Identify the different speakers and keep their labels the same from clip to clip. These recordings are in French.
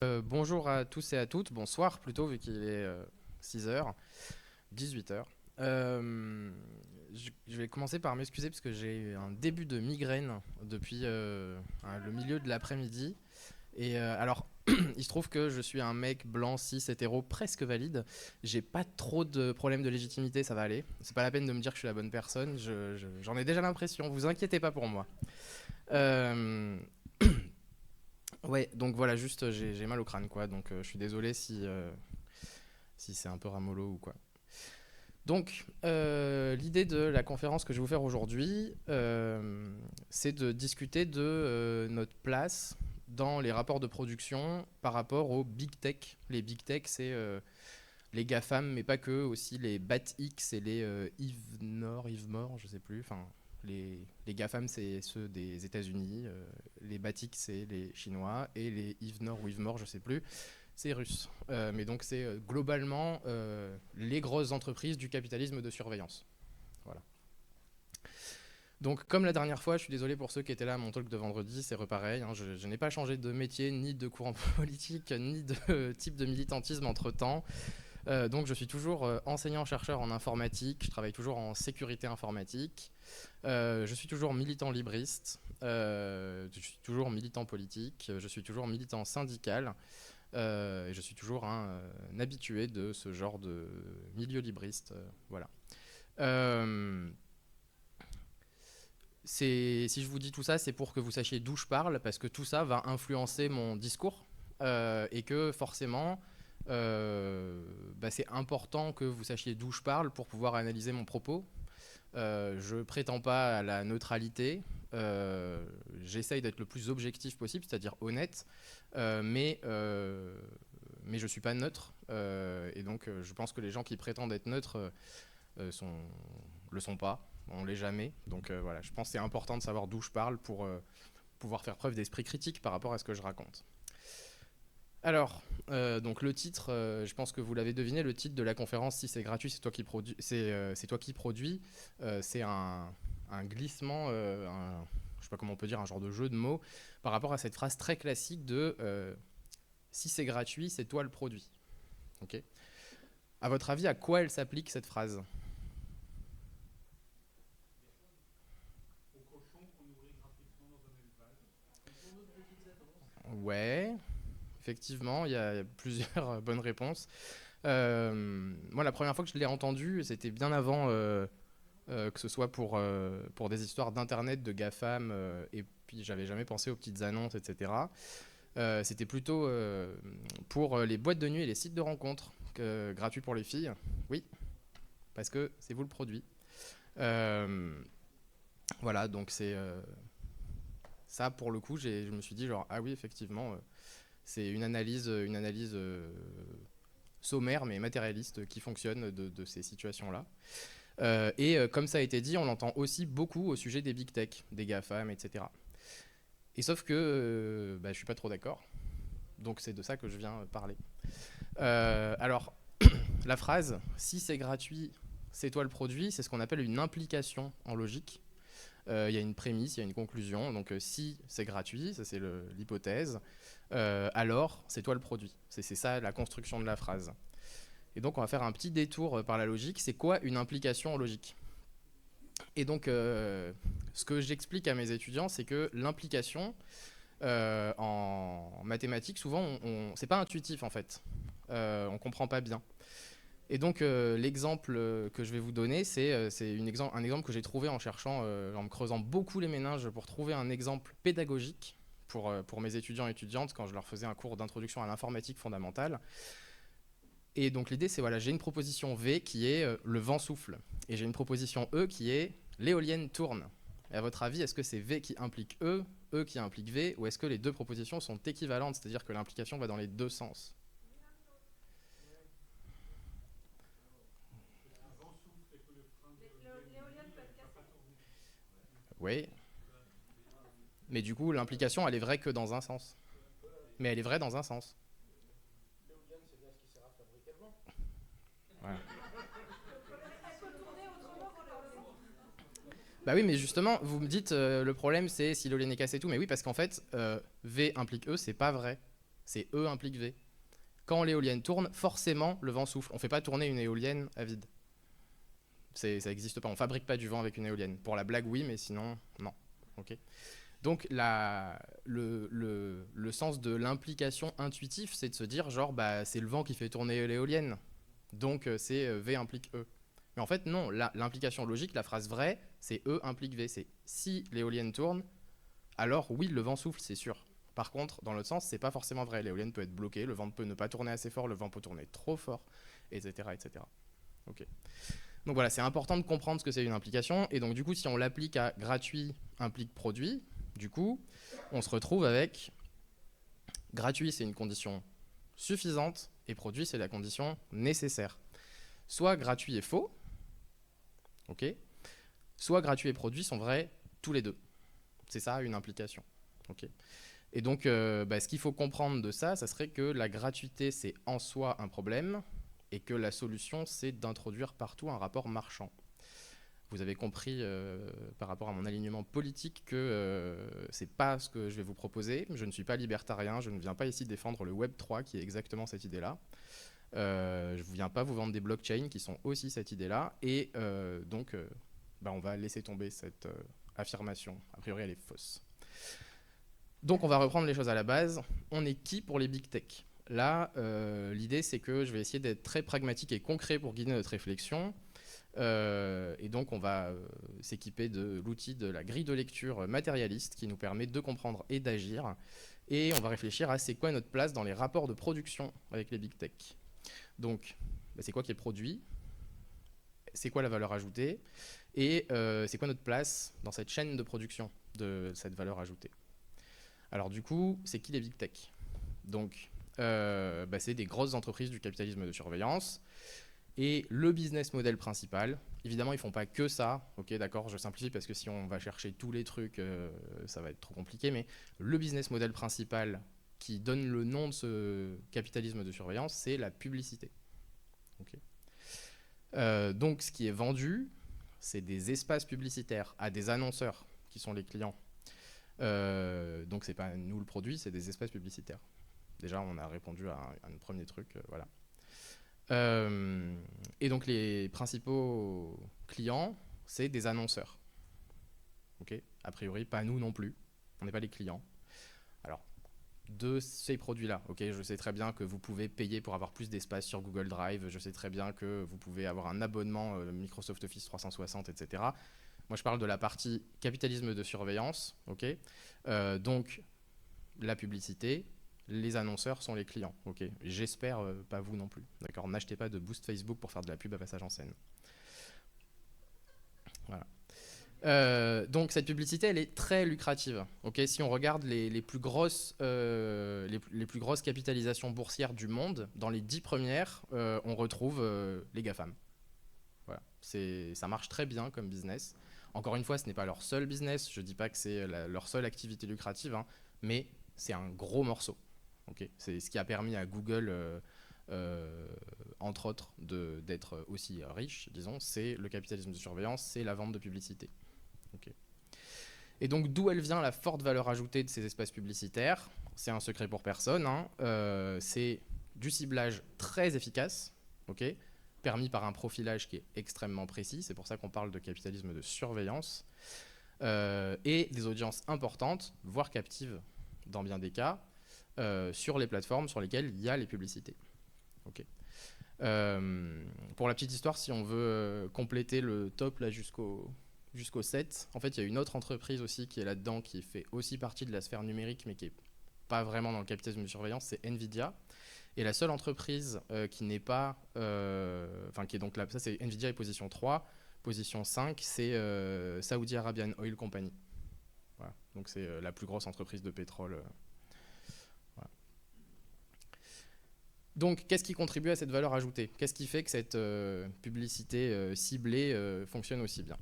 Speaker 1: Bonjour à tous et à toutes, bonsoir plutôt vu qu'il est 6h, 18h. Je vais commencer par m'excuser parce que j'ai eu un début de migraine depuis le milieu de l'après-midi. Alors, il se trouve que je suis un mec blanc, cis, hétéro, presque valide. J'ai pas trop de problèmes de légitimité, ça va aller. C'est pas la peine de me dire que je suis la bonne personne, j'en ai déjà l'impression, vous inquiétez pas pour moi. Euh, Ouais, donc voilà, juste j'ai mal au crâne, quoi. Donc je suis désolé si c'est un peu ramollo ou quoi. Donc, l'idée de la conférence que je vais vous faire aujourd'hui, c'est de discuter de notre place dans les rapports de production par rapport aux big tech. Les big tech, c'est les GAFAM, mais pas que, aussi les BATX et les Yves Mort, je sais plus. Enfin, les GAFAM, c'est ceux des États-Unis, les BATX, c'est les Chinois, et les Yves Nord ou Yves Mort, je sais plus, c'est russe. Mais donc, c'est globalement les grosses entreprises du capitalisme de surveillance. Voilà. Donc, comme la dernière fois, je suis désolé pour ceux qui étaient là à mon talk de vendredi, c'est repareil. Hein, je n'ai pas changé de métier, ni de courant politique, ni de type de militantisme entre temps. Donc je suis toujours enseignant-chercheur en informatique, je travaille toujours en sécurité informatique, je suis toujours militant libriste, je suis toujours militant politique, je suis toujours militant syndical, et je suis toujours un habitué de ce genre de milieu libriste. Voilà. Euh, Si je vous dis tout ça, c'est pour que vous sachiez d'où je parle, parce que tout ça va influencer mon discours, et que forcément, c'est important que vous sachiez d'où je parle pour pouvoir analyser mon propos. Je prétends pas à la neutralité, j'essaye d'être le plus objectif possible, c'est-à-dire honnête, mais je suis pas neutre, et donc je pense que les gens qui prétendent être neutres le sont pas, on l'est jamais. Donc voilà, je pense que c'est important de savoir d'où je parle pour pouvoir faire preuve d'esprit critique par rapport à ce que je raconte. Alors, donc le titre, je pense que vous l'avez deviné, le titre de la conférence, si c'est gratuit, c'est toi qui produis, c'est toi qui produis. C'est un glissement, je sais pas comment on peut dire, un genre de jeu de mots par rapport à cette phrase très classique de si c'est gratuit, c'est toi le produit. Ok. À votre avis, à quoi elle s'applique cette phrase? Ouais, effectivement, il y a plusieurs bonnes réponses. Moi, la première fois que je l'ai entendu, c'était bien avant que ce soit pour des histoires d'internet, de GAFAM, et puis j'avais jamais pensé aux petites annonces, etc. C'était plutôt pour les boîtes de nuit et les sites de rencontres, gratuits pour les filles. Oui, parce que c'est vous le produit. Euh, voilà, donc c'est ça pour le coup, je me suis dit genre ah oui effectivement, c'est une analyse sommaire mais matérialiste qui fonctionne de ces situations-là. Comme ça a été dit, on l'entend aussi beaucoup au sujet des big tech, des GAFAM, etc. Et sauf que je suis pas trop d'accord. Donc c'est de ça que je viens parler. Alors, la phrase si c'est gratuit, c'est toi le produit, c'est ce qu'on appelle une implication en logique. Il y a une prémisse, il y a une conclusion. Donc si c'est gratuit, ça c'est l'hypothèse, alors c'est toi le produit. C'est ça la construction de la phrase. Et donc on va faire un petit détour par la logique. C'est quoi une implication en logique? Et donc ce que j'explique à mes étudiants, c'est que l'implication en mathématiques, souvent, c'est pas intuitif en fait. On comprend pas bien. Et donc l'exemple que je vais vous donner, c'est un exemple que j'ai trouvé en cherchant, en me creusant beaucoup les méninges pour trouver un exemple pédagogique pour mes étudiants et étudiantes quand je leur faisais un cours d'introduction à l'informatique fondamentale. Et donc l'idée, c'est voilà, j'ai une proposition V qui est le vent souffle, et j'ai une proposition E qui est l'éolienne tourne. Et à votre avis, est-ce que c'est V qui implique E qui implique V, ou est-ce que les deux propositions sont équivalentes, c'est-à-dire que l'implication va dans les deux sens? Oui, mais du coup, l'implication, elle est vraie que dans un sens. Mais elle est vraie dans un sens. Voilà. Bah oui, mais justement, vous me dites le problème c'est si l'éolienne est cassée et tout, mais oui, parce qu'en fait, V implique E, c'est pas vrai. c'est E implique V. Quand l'éolienne tourne, forcément, le vent souffle. On ne fait pas tourner une éolienne à vide. Ça n'existe pas. On ne fabrique pas du vent avec une éolienne. Pour la blague, oui, mais sinon, non. Okay. Donc, le sens de l'implication intuitive, c'est de se dire, genre, bah, c'est le vent qui fait tourner l'éolienne. Donc, c'est V implique E. Mais en fait, non. L'implication logique, la phrase vraie, c'est E implique V. C'est si l'éolienne tourne, alors oui, le vent souffle, c'est sûr. Par contre, dans l'autre sens, c'est pas forcément vrai. L'éolienne peut être bloquée, le vent peut ne pas tourner assez fort, le vent peut tourner trop fort, etc. etc. Ok. Donc voilà, c'est important de comprendre ce que c'est une implication. Et donc du coup, si on l'applique à gratuit implique produit, du coup, on se retrouve avec gratuit, c'est une condition suffisante, et produit, c'est la condition nécessaire. Soit gratuit est faux, ok, soit gratuit et produit sont vrais tous les deux. C'est ça une implication. Ok. Et donc, ce qu'il faut comprendre de ça, ça serait que la gratuité, c'est en soi un problème, et que la solution, c'est d'introduire partout un rapport marchand. Vous avez compris par rapport à mon alignement politique que c'est pas ce que je vais vous proposer. Je ne suis pas libertarien, je ne viens pas ici défendre le Web 3, qui est exactement cette idée-là. Je ne viens pas vous vendre des blockchains qui sont aussi cette idée-là. Et donc, on va laisser tomber cette affirmation. A priori, elle est fausse. Donc on va reprendre les choses à la base. On est qui pour les big tech? Là, l'idée c'est que je vais essayer d'être très pragmatique et concret pour guider notre réflexion. Et donc on va s'équiper de l'outil de la grille de lecture matérialiste qui nous permet de comprendre et d'agir. Et on va réfléchir à c'est quoi notre place dans les rapports de production avec les big tech. Donc c'est quoi qui est produit? C'est quoi la valeur ajoutée? Et c'est quoi notre place dans cette chaîne de production de cette valeur ajoutée? Alors du coup, c'est qui les big tech? Donc, c'est des grosses entreprises du capitalisme de surveillance. Et le business model principal, évidemment, ils ne font pas que ça. Ok, d'accord, je simplifie parce que si on va chercher tous les trucs, ça va être trop compliqué. Mais le business model principal qui donne le nom de ce capitalisme de surveillance, c'est la publicité. Okay. Donc, ce qui est vendu, c'est des espaces publicitaires à des annonceurs qui sont les clients. Donc c'est pas nous le produit, c'est des espaces publicitaires. Déjà on a répondu à un premier truc, voilà. Et donc les principaux clients, c'est des annonceurs. Ok, a priori pas nous non plus, on n'est pas les clients. Alors de ces produits-là, ok, je sais très bien que vous pouvez payer pour avoir plus d'espace sur Google Drive, je sais très bien que vous pouvez avoir un abonnement Microsoft Office 360, etc. Moi, je parle de la partie capitalisme de surveillance. Okay, donc, la publicité, les annonceurs sont les clients. Okay, j'espère pas vous non plus. D'accord, n'achetez pas de boost Facebook pour faire de la pub à passage en scène. Voilà. Donc, cette publicité, elle est très lucrative. Okay, si on regarde les plus grosses capitalisations boursières du monde, dans les 10 premières, on retrouve les GAFAM. Voilà. Ça marche très bien comme business. Encore une fois, ce n'est pas leur seul business, je ne dis pas que c'est leur seule activité lucrative, hein, mais c'est un gros morceau. Okay, c'est ce qui a permis à Google, entre autres, d'être aussi riche, disons, c'est le capitalisme de surveillance, c'est la vente de publicité. Okay. Et donc d'où elle vient la forte valeur ajoutée de ces espaces publicitaires? C'est un secret pour personne, hein, c'est du ciblage très efficace, okay, permis par un profilage qui est extrêmement précis, c'est pour ça qu'on parle de capitalisme de surveillance, et des audiences importantes, voire captives dans bien des cas, sur les plateformes sur lesquelles il y a les publicités. Okay. Pour la petite histoire, si on veut compléter le top là jusqu'au 7, en fait il y a une autre entreprise aussi qui est là-dedans, qui fait aussi partie de la sphère numérique, mais qui n'est pas vraiment dans le capitalisme de surveillance, c'est Nvidia. Et la seule entreprise qui n'est pas... qui est donc là, ça c'est Nvidia et position 3. Position 5, c'est Saudi Arabian Oil Company. Voilà. Donc c'est la plus grosse entreprise de pétrole. Voilà. Donc qu'est-ce qui contribue à cette valeur ajoutée? Qu'est-ce qui fait que cette publicité ciblée fonctionne aussi bien?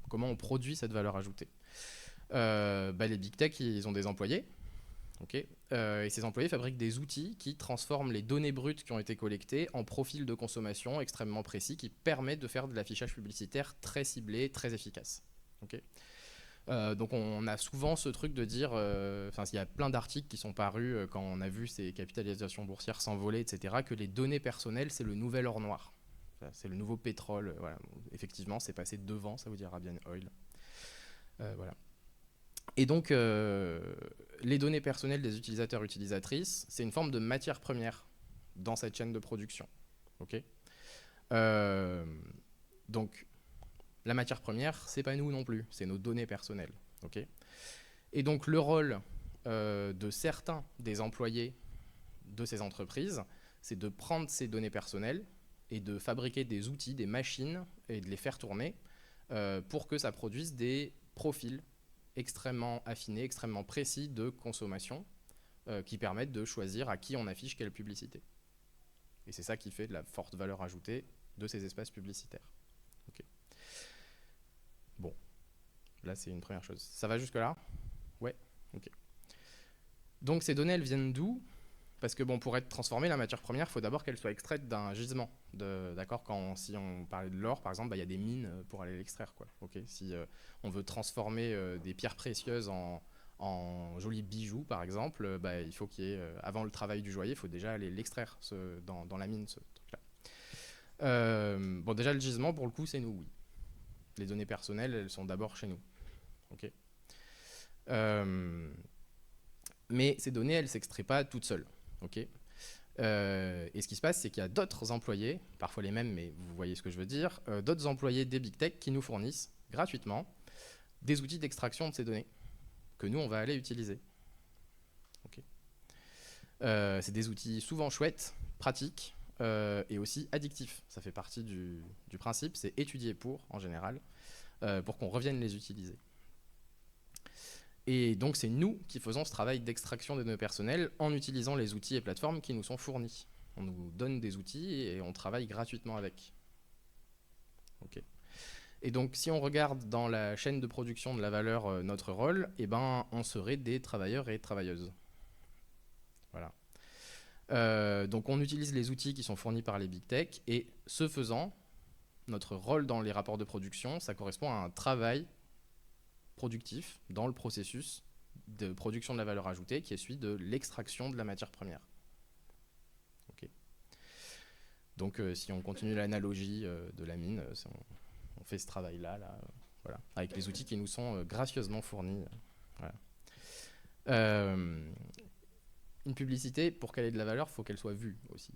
Speaker 1: Comment on produit cette valeur ajoutée? Les big tech, ils ont des employés. Okay. Et ces employés fabriquent des outils qui transforment les données brutes qui ont été collectées en profils de consommation extrêmement précis qui permettent de faire de l'affichage publicitaire très ciblé, très efficace. Okay. Donc on a souvent ce truc de dire, il y a plein d'articles qui sont parus quand on a vu ces capitalisations boursières s'envoler, etc., que les données personnelles, c'est le nouvel or noir. C'est le nouveau pétrole. Voilà. Effectivement, c'est passé devant Saudi Arabian Oil. Voilà. Et donc, les données personnelles des utilisateurs-utilisatrices, c'est une forme de matière première dans cette chaîne de production. Okay. Donc, la matière première, c'est pas nous non plus, c'est nos données personnelles. Okay. Et donc, le rôle de certains des employés de ces entreprises, c'est de prendre ces données personnelles et de fabriquer des outils, des machines, et de les faire tourner pour que ça produise des profils extrêmement affinés, extrêmement précis de consommation qui permettent de choisir à qui on affiche quelle publicité. Et c'est ça qui fait de la forte valeur ajoutée de ces espaces publicitaires. Okay. Bon, là c'est une première chose. Ça va jusque-là? Ouais, ok. Donc ces données, elles viennent d'où? Parce que bon, pour être transformée, la matière première, il faut d'abord qu'elle soit extraite d'un gisement. D'accord. Si on parlait de l'or, par exemple, il y a des mines pour aller l'extraire. Okay. Si on veut transformer des pierres précieuses en jolis bijoux, par exemple, il faut qu'il y ait, avant le travail du joaillier, il faut déjà aller l'extraire dans la mine, ce truc-là. Bon, déjà, le gisement, pour le coup, c'est nous, oui. Les données personnelles, elles sont d'abord chez nous. Okay. Mais ces données, elles ne s'extraient pas toutes seules. Okay. Et ce qui se passe, c'est qu'il y a d'autres employés, parfois les mêmes, mais vous voyez ce que je veux dire, d'autres employés des big tech qui nous fournissent gratuitement des outils d'extraction de ces données que nous, on va aller utiliser. Okay. C'est des outils souvent chouettes, pratiques et aussi addictifs. Ça fait partie du principe, c'est étudié en général, pour qu'on revienne les utiliser. Et donc, c'est nous qui faisons ce travail d'extraction des données personnelles en utilisant les outils et plateformes qui nous sont fournis. On nous donne des outils et on travaille gratuitement avec. Okay. Et donc, si on regarde dans la chaîne de production de la valeur notre rôle, on serait des travailleurs et travailleuses. Voilà. Donc, on utilise les outils qui sont fournis par les big tech et ce faisant, notre rôle dans les rapports de production, ça correspond à un travail productif dans le processus de production de la valeur ajoutée qui est celui de l'extraction de la matière première. Okay. Donc si on continue l'analogie de la mine, on fait ce travail-là, voilà, avec les outils qui nous sont gracieusement fournis. Voilà. Une publicité, pour qu'elle ait de la valeur, il faut qu'elle soit vue aussi.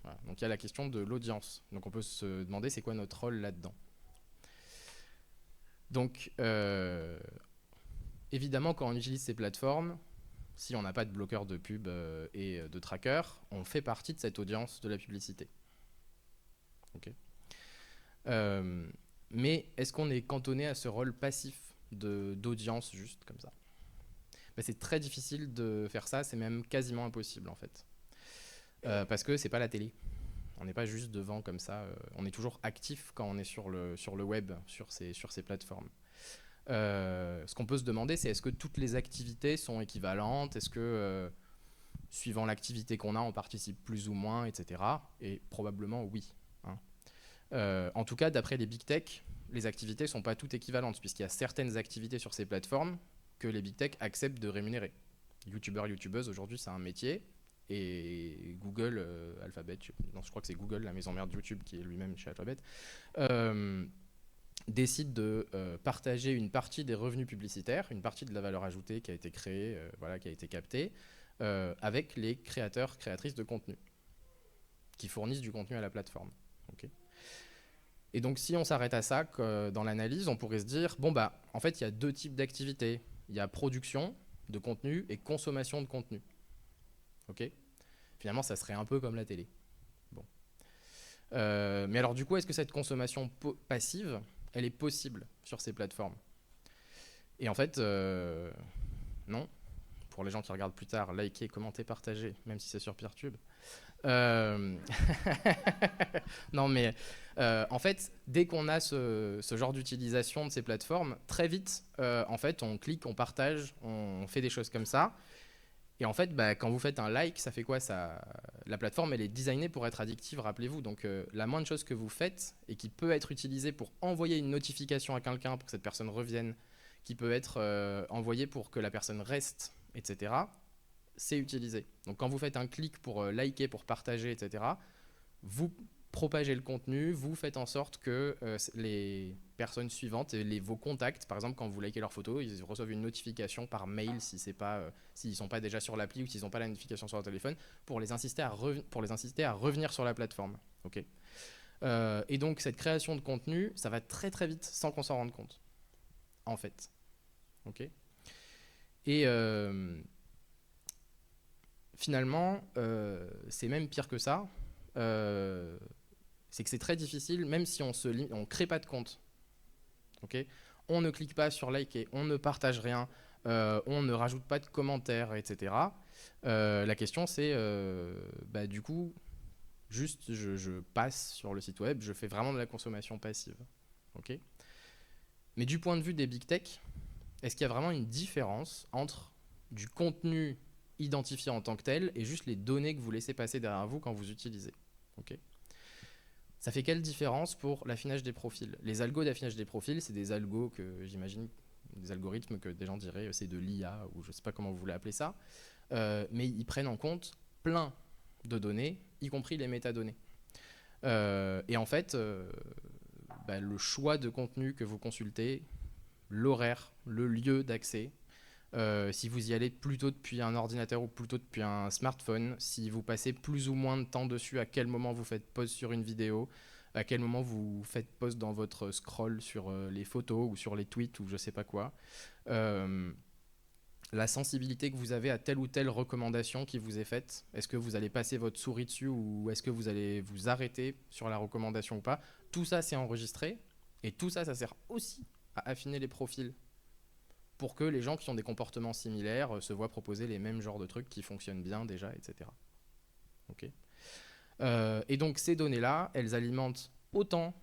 Speaker 1: Voilà. Donc il y a la question de l'audience. Donc on peut se demander c'est quoi notre rôle là-dedans. Donc, évidemment, quand on utilise ces plateformes, si on n'a pas de bloqueur de pub et de tracker, on fait partie de cette audience de la publicité. Okay. Mais est-ce qu'on est cantonné à ce rôle passif d'audience juste comme ça? C'est très difficile de faire ça, c'est même quasiment impossible en fait. Parce que c'est pas la télé. On n'est pas juste devant comme ça, on est toujours actif quand on est sur le web, sur ces plateformes. Ce qu'on peut se demander, c'est est-ce que toutes les activités sont équivalentes? Est-ce que, suivant l'activité qu'on a, on participe plus ou moins, etc. Et probablement oui. Hein. En tout cas, d'après les big tech, les activités ne sont pas toutes équivalentes, puisqu'il y a certaines activités sur ces plateformes que les big tech acceptent de rémunérer. Youtubeurs, youtubeuses, aujourd'hui, c'est un métier. Et Google, Alphabet, je crois que c'est Google, la maison mère de YouTube, qui est lui-même chez Alphabet, décide de partager une partie des revenus publicitaires, une partie de la valeur ajoutée qui a été créée, qui a été captée, avec les créateurs, créatrices de contenu, qui fournissent du contenu à la plateforme. Okay. Et donc si on s'arrête à ça, dans l'analyse, on pourrait se dire, en fait, il y a deux types d'activités. Il y a production de contenu et consommation de contenu. Okay. Finalement, ça serait un peu comme la télé. Bon. Mais alors du coup, est-ce que cette consommation passive, elle est possible sur ces plateformes? Et en fait, non. Pour les gens qui regardent plus tard, likez, commentez, partagez, même si c'est sur Peertube. Non, mais en fait, dès qu'on a ce genre d'utilisation de ces plateformes, très vite, en fait, on clique, on partage, on fait des choses comme ça. Et en fait, quand vous faites un like, ça fait quoi ça? La plateforme, elle est designée pour être addictive, rappelez-vous. Donc, la moindre chose que vous faites et qui peut être utilisée pour envoyer une notification à quelqu'un pour que cette personne revienne, qui peut être envoyé pour que la personne reste, etc., c'est utilisé. Donc quand vous faites un clic pour liker, pour partager, etc., vous propagez le contenu, vous faites en sorte que les personnes suivantes et vos contacts, par exemple quand vous likez leurs photos, ils reçoivent une notification par mail si c'est pas, s'ils ne sont pas déjà sur l'appli ou s'ils n'ont pas la notification sur leur téléphone, pour les inciter à revenir sur la plateforme. Okay. Et donc cette création de contenu, ça va très très vite sans qu'on s'en rende compte, en fait. Okay. Et finalement, c'est même pire que ça. C'est que c'est très difficile, même si on ne crée pas de compte. Okay, on ne clique pas sur liker, on ne partage rien, on ne rajoute pas de commentaires, etc. La question c'est, du coup, juste je passe sur le site web, je fais vraiment de la consommation passive. Okay, mais du point de vue des big tech, est-ce qu'il y a vraiment une différence entre du contenu identifié en tant que tel et juste les données que vous laissez passer derrière vous quand vous utilisez? Okay. Ça fait quelle différence pour l'affinage des profils? Les algos d'affinage des profils, c'est des algos que j'imagine, des algorithmes que des gens diraient c'est de l'IA ou je ne sais pas comment vous voulez appeler ça, mais ils prennent en compte plein de données, y compris les métadonnées. Et en fait, le choix de contenu que vous consultez, l'horaire, le lieu d'accès, si vous y allez plutôt depuis un ordinateur ou plutôt depuis un smartphone, si vous passez plus ou moins de temps dessus, à quel moment vous faites pause sur une vidéo, à quel moment vous faites pause dans votre scroll sur les photos ou sur les tweets ou je sais pas quoi, la sensibilité que vous avez à telle ou telle recommandation qui vous est faite, est-ce que vous allez passer votre souris dessus ou est-ce que vous allez vous arrêter sur la recommandation ou pas, tout ça c'est enregistré et tout ça, ça sert aussi à affiner les profils pour que les gens qui ont des comportements similaires se voient proposer les mêmes genres de trucs qui fonctionnent bien déjà, etc. Okay. Et donc ces données-là, elles alimentent autant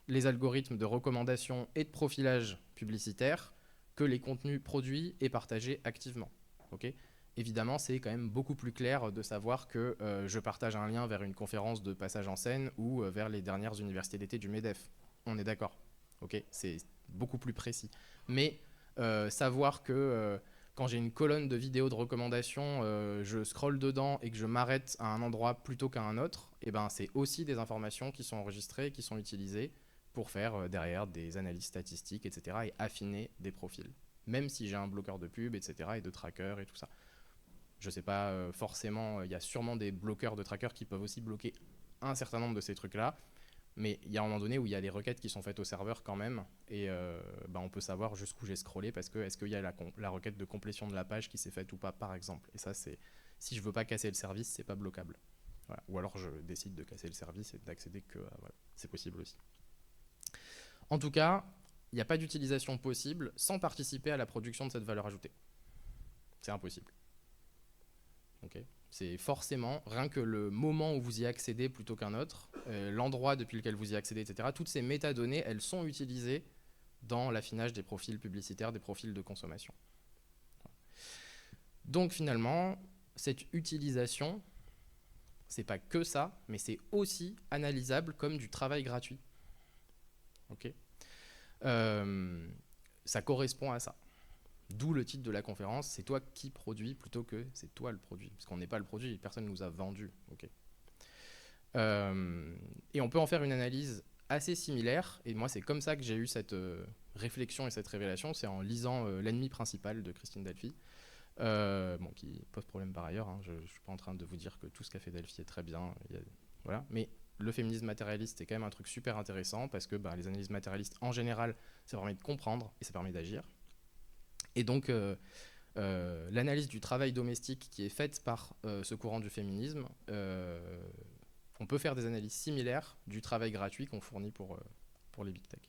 Speaker 1: les algorithmes de recommandation et de profilage publicitaire que les contenus produits et partagés activement. Okay. Évidemment, c'est quand même beaucoup plus clair de savoir que je partage un lien vers une conférence de passage en scène ou vers les dernières universités d'été du MEDEF. On est d'accord. Okay. C'est beaucoup plus précis. Mais savoir que quand j'ai une colonne de vidéos de recommandation, je scrolle dedans et que je m'arrête à un endroit plutôt qu'à un autre, et ben, c'est aussi des informations qui sont enregistrées et qui sont utilisées pour faire derrière des analyses statistiques, etc. et affiner des profils. Même si j'ai un bloqueur de pub, etc. et de tracker et tout ça. Je sais pas, forcément, il y a sûrement des bloqueurs de trackers qui peuvent aussi bloquer un certain nombre de ces trucs-là. Mais il y a un moment donné où il y a des requêtes qui sont faites au serveur quand même, et on peut savoir jusqu'où j'ai scrollé parce que est-ce qu'il y a la requête de complétion de la page qui s'est faite ou pas, par exemple. Et ça, c'est si je veux pas casser le service, c'est pas bloquable. Voilà. Ou alors je décide de casser le service et d'accéder que voilà. C'est possible aussi. En tout cas, il n'y a pas d'utilisation possible sans participer à la production de cette valeur ajoutée. C'est impossible. Okay. C'est forcément, rien que le moment où vous y accédez plutôt qu'un autre, l'endroit depuis lequel vous y accédez, etc., toutes ces métadonnées, elles sont utilisées dans l'affinage des profils publicitaires, des profils de consommation. Donc finalement, cette utilisation, c'est pas que ça, mais c'est aussi analysable comme du travail gratuit. Okay. Ça correspond à ça. D'où le titre de la conférence, c'est toi qui produis plutôt que c'est toi le produit. Parce qu'on n'est pas le produit, personne ne nous a vendu. Okay. Et on peut en faire une analyse assez similaire. Et moi, c'est comme ça que j'ai eu cette réflexion et cette révélation. C'est en lisant L'ennemi principal de Christine Delphi. Qui pose problème par ailleurs. Hein. Je ne suis pas en train de vous dire que tout ce qu'a fait Delphi est très bien. Voilà. Mais le féminisme matérialiste, c'est quand même un truc super intéressant parce que les analyses matérialistes, en général, ça permet de comprendre et ça permet d'agir. Et donc, l'analyse du travail domestique qui est faite par ce courant du féminisme, on peut faire des analyses similaires du travail gratuit qu'on fournit pour les big tech.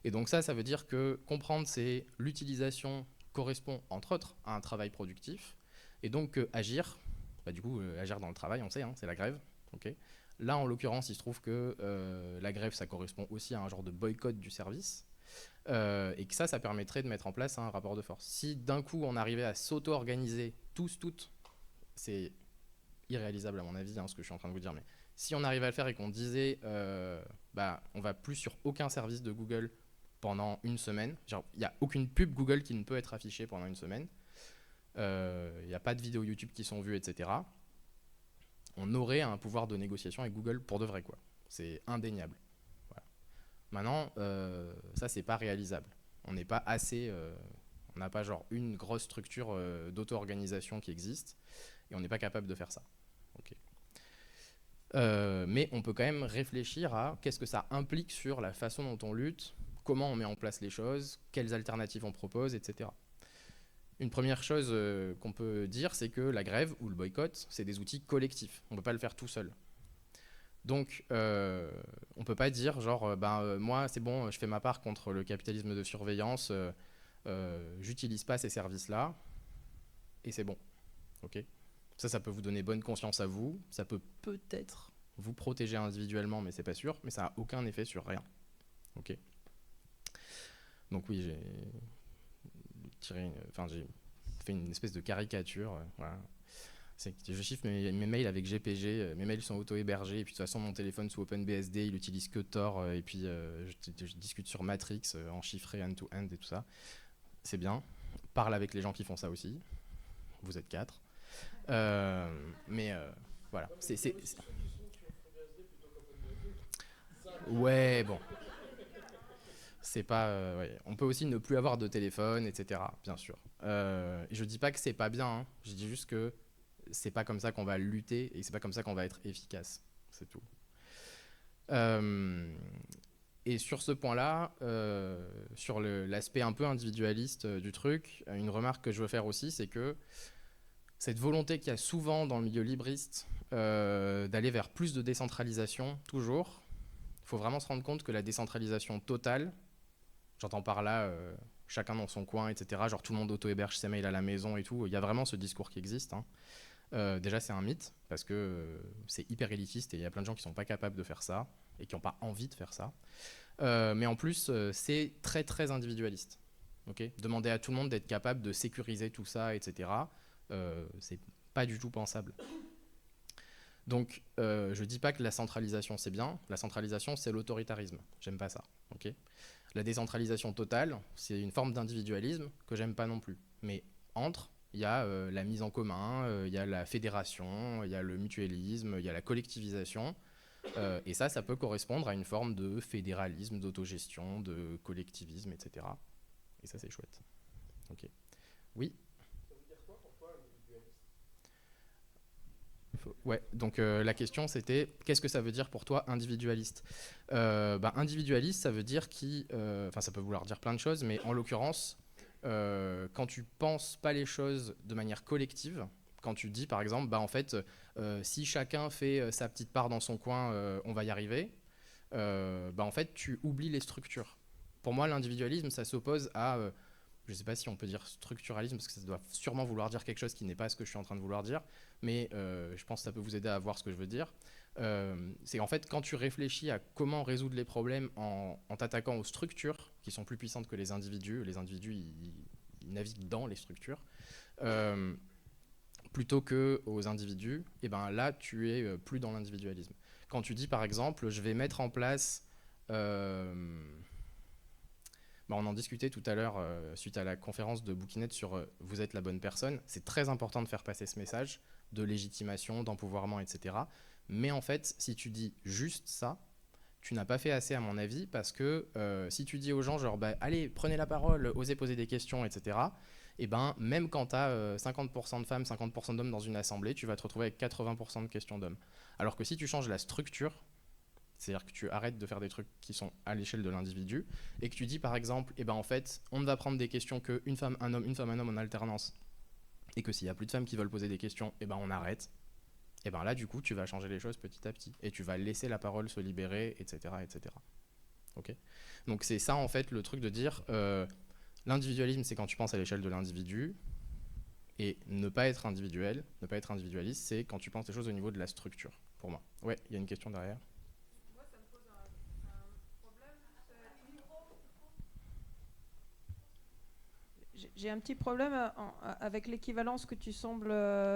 Speaker 1: Et donc ça veut dire que comprendre, c'est l'utilisation correspond, entre autres, à un travail productif. Et donc agir, agir dans le travail, on sait, hein, c'est la grève. Okay. Là, en l'occurrence, il se trouve que la grève, ça correspond aussi à un genre de boycott du service. Et que ça permettrait de mettre en place un rapport de force. Si d'un coup on arrivait à s'auto-organiser tous, toutes, c'est irréalisable à mon avis, ce que je suis en train de vous dire, mais si on arrivait à le faire et qu'on disait on va plus sur aucun service de Google pendant une semaine. Il n'y a aucune pub Google qui ne peut être affichée pendant une semaine. Il n'y a pas de vidéos YouTube qui sont vues, etc. On aurait un pouvoir de négociation avec Google pour de vrai, quoi. C'est indéniable. Voilà. Maintenant, ça, c'est pas réalisable. On n'est pas assez... on n'a pas genre une grosse structure d'auto-organisation qui existe, et on n'est pas capable de faire ça. Okay. Mais on peut quand même réfléchir à qu'est-ce que ça implique sur la façon dont on lutte, comment on met en place les choses, quelles alternatives on propose, etc. Une première chose qu'on peut dire, c'est que la grève ou le boycott, c'est des outils collectifs. On ne peut pas le faire tout seul. Donc, on ne peut pas dire, genre, moi, c'est bon, je fais ma part contre le capitalisme de surveillance, j'utilise pas ces services-là, et c'est bon. Okay. Ça peut vous donner bonne conscience à vous, ça peut peut-être vous protéger individuellement, mais c'est pas sûr, mais ça n'a aucun effet sur rien. Okay. Donc oui, j'ai fait une espèce de caricature. Voilà. Je chiffre mes mails avec GPG, mes mails sont auto-hébergés, et puis de toute façon mon téléphone sous OpenBSD, il utilise que Tor, et puis je discute sur Matrix en chiffré end-to-end et tout ça. C'est bien. Parle avec les gens qui font ça aussi. Vous êtes 4. Voilà. Ouais, bon. C'est pas, ouais. On peut aussi ne plus avoir de téléphone, etc. Bien sûr. Je dis pas que c'est pas bien. Hein. Je dis juste que c'est pas comme ça qu'on va lutter et c'est pas comme ça qu'on va être efficace. C'est tout. Et sur ce point-là, sur l'aspect un peu individualiste du truc, une remarque que je veux faire aussi, c'est que cette volonté qu'il y a souvent dans le milieu libriste d'aller vers plus de décentralisation, toujours, il faut vraiment se rendre compte que la décentralisation totale, j'entends par là chacun dans son coin, etc., genre tout le monde auto-héberge ses mails à la maison et tout, il y a vraiment ce discours qui existe. Hein. Déjà, c'est un mythe, parce que c'est hyper élitiste et il y a plein de gens qui ne sont pas capables de faire ça et qui n'ont pas envie de faire ça. Mais en plus, c'est très, très individualiste. Okay. Demander à tout le monde d'être capable de sécuriser tout ça, etc., c'est pas du tout pensable. Donc, je dis pas que la centralisation, c'est bien. La centralisation, c'est l'autoritarisme. J'aime pas ça. Okay. La décentralisation totale, c'est une forme d'individualisme que j'aime pas non plus. Mais entre... il y a la mise en commun, il y a la fédération, il y a le mutualisme, il y a la collectivisation. Et ça peut correspondre à une forme de fédéralisme, d'autogestion, de collectivisme, etc. Et ça, c'est chouette. Ok. Oui. Ça veut dire quoi pour toi, individualiste ? Ouais, donc la question c'était qu'est-ce que ça veut dire pour toi individualiste ? Individualiste, ça veut dire ça peut vouloir dire plein de choses, mais en l'occurrence, quand tu penses pas les choses de manière collective, quand tu dis par exemple, si chacun fait sa petite part dans son coin, on va y arriver, en fait tu oublies les structures. Pour moi, l'individualisme, ça s'oppose à, je sais pas si on peut dire structuralisme, parce que ça doit sûrement vouloir dire quelque chose qui n'est pas ce que je suis en train de vouloir dire, mais je pense que ça peut vous aider à voir ce que je veux dire. C'est en fait quand tu réfléchis à comment résoudre les problèmes en t'attaquant aux structures qui sont plus puissantes que les individus ils naviguent dans les structures, plutôt qu'aux individus, et ben là tu es plus dans l'individualisme. Quand tu dis par exemple je vais mettre en place... on en discutait tout à l'heure suite à la conférence de Bookinet sur vous êtes la bonne personne. C'est très important de faire passer ce message de légitimation, d'empouvoirment, etc. Mais en fait, si tu dis juste ça, tu n'as pas fait assez à mon avis parce que si tu dis aux gens genre allez, prenez la parole, osez poser des questions, etc. Et même quand tu as 50% de femmes, 50% d'hommes dans une assemblée, tu vas te retrouver avec 80% de questions d'hommes. Alors que si tu changes la structure, c'est-à-dire que tu arrêtes de faire des trucs qui sont à l'échelle de l'individu et que tu dis par exemple, en fait, on ne va prendre des questions qu'une femme, un homme, une femme, un homme en alternance et que s'il n'y a plus de femmes qui veulent poser des questions, on arrête. Et là, du coup, tu vas changer les choses petit à petit et tu vas laisser la parole se libérer, etc. etc. Okay. Donc c'est ça en fait le truc de dire l'individualisme, c'est quand tu penses à l'échelle de l'individu et ne pas être individuel, ne pas être individualiste, c'est quand tu penses les choses au niveau de la structure, pour moi. Ouais, il y a une question derrière.
Speaker 2: J'ai un petit problème avec l'équivalence que tu sembles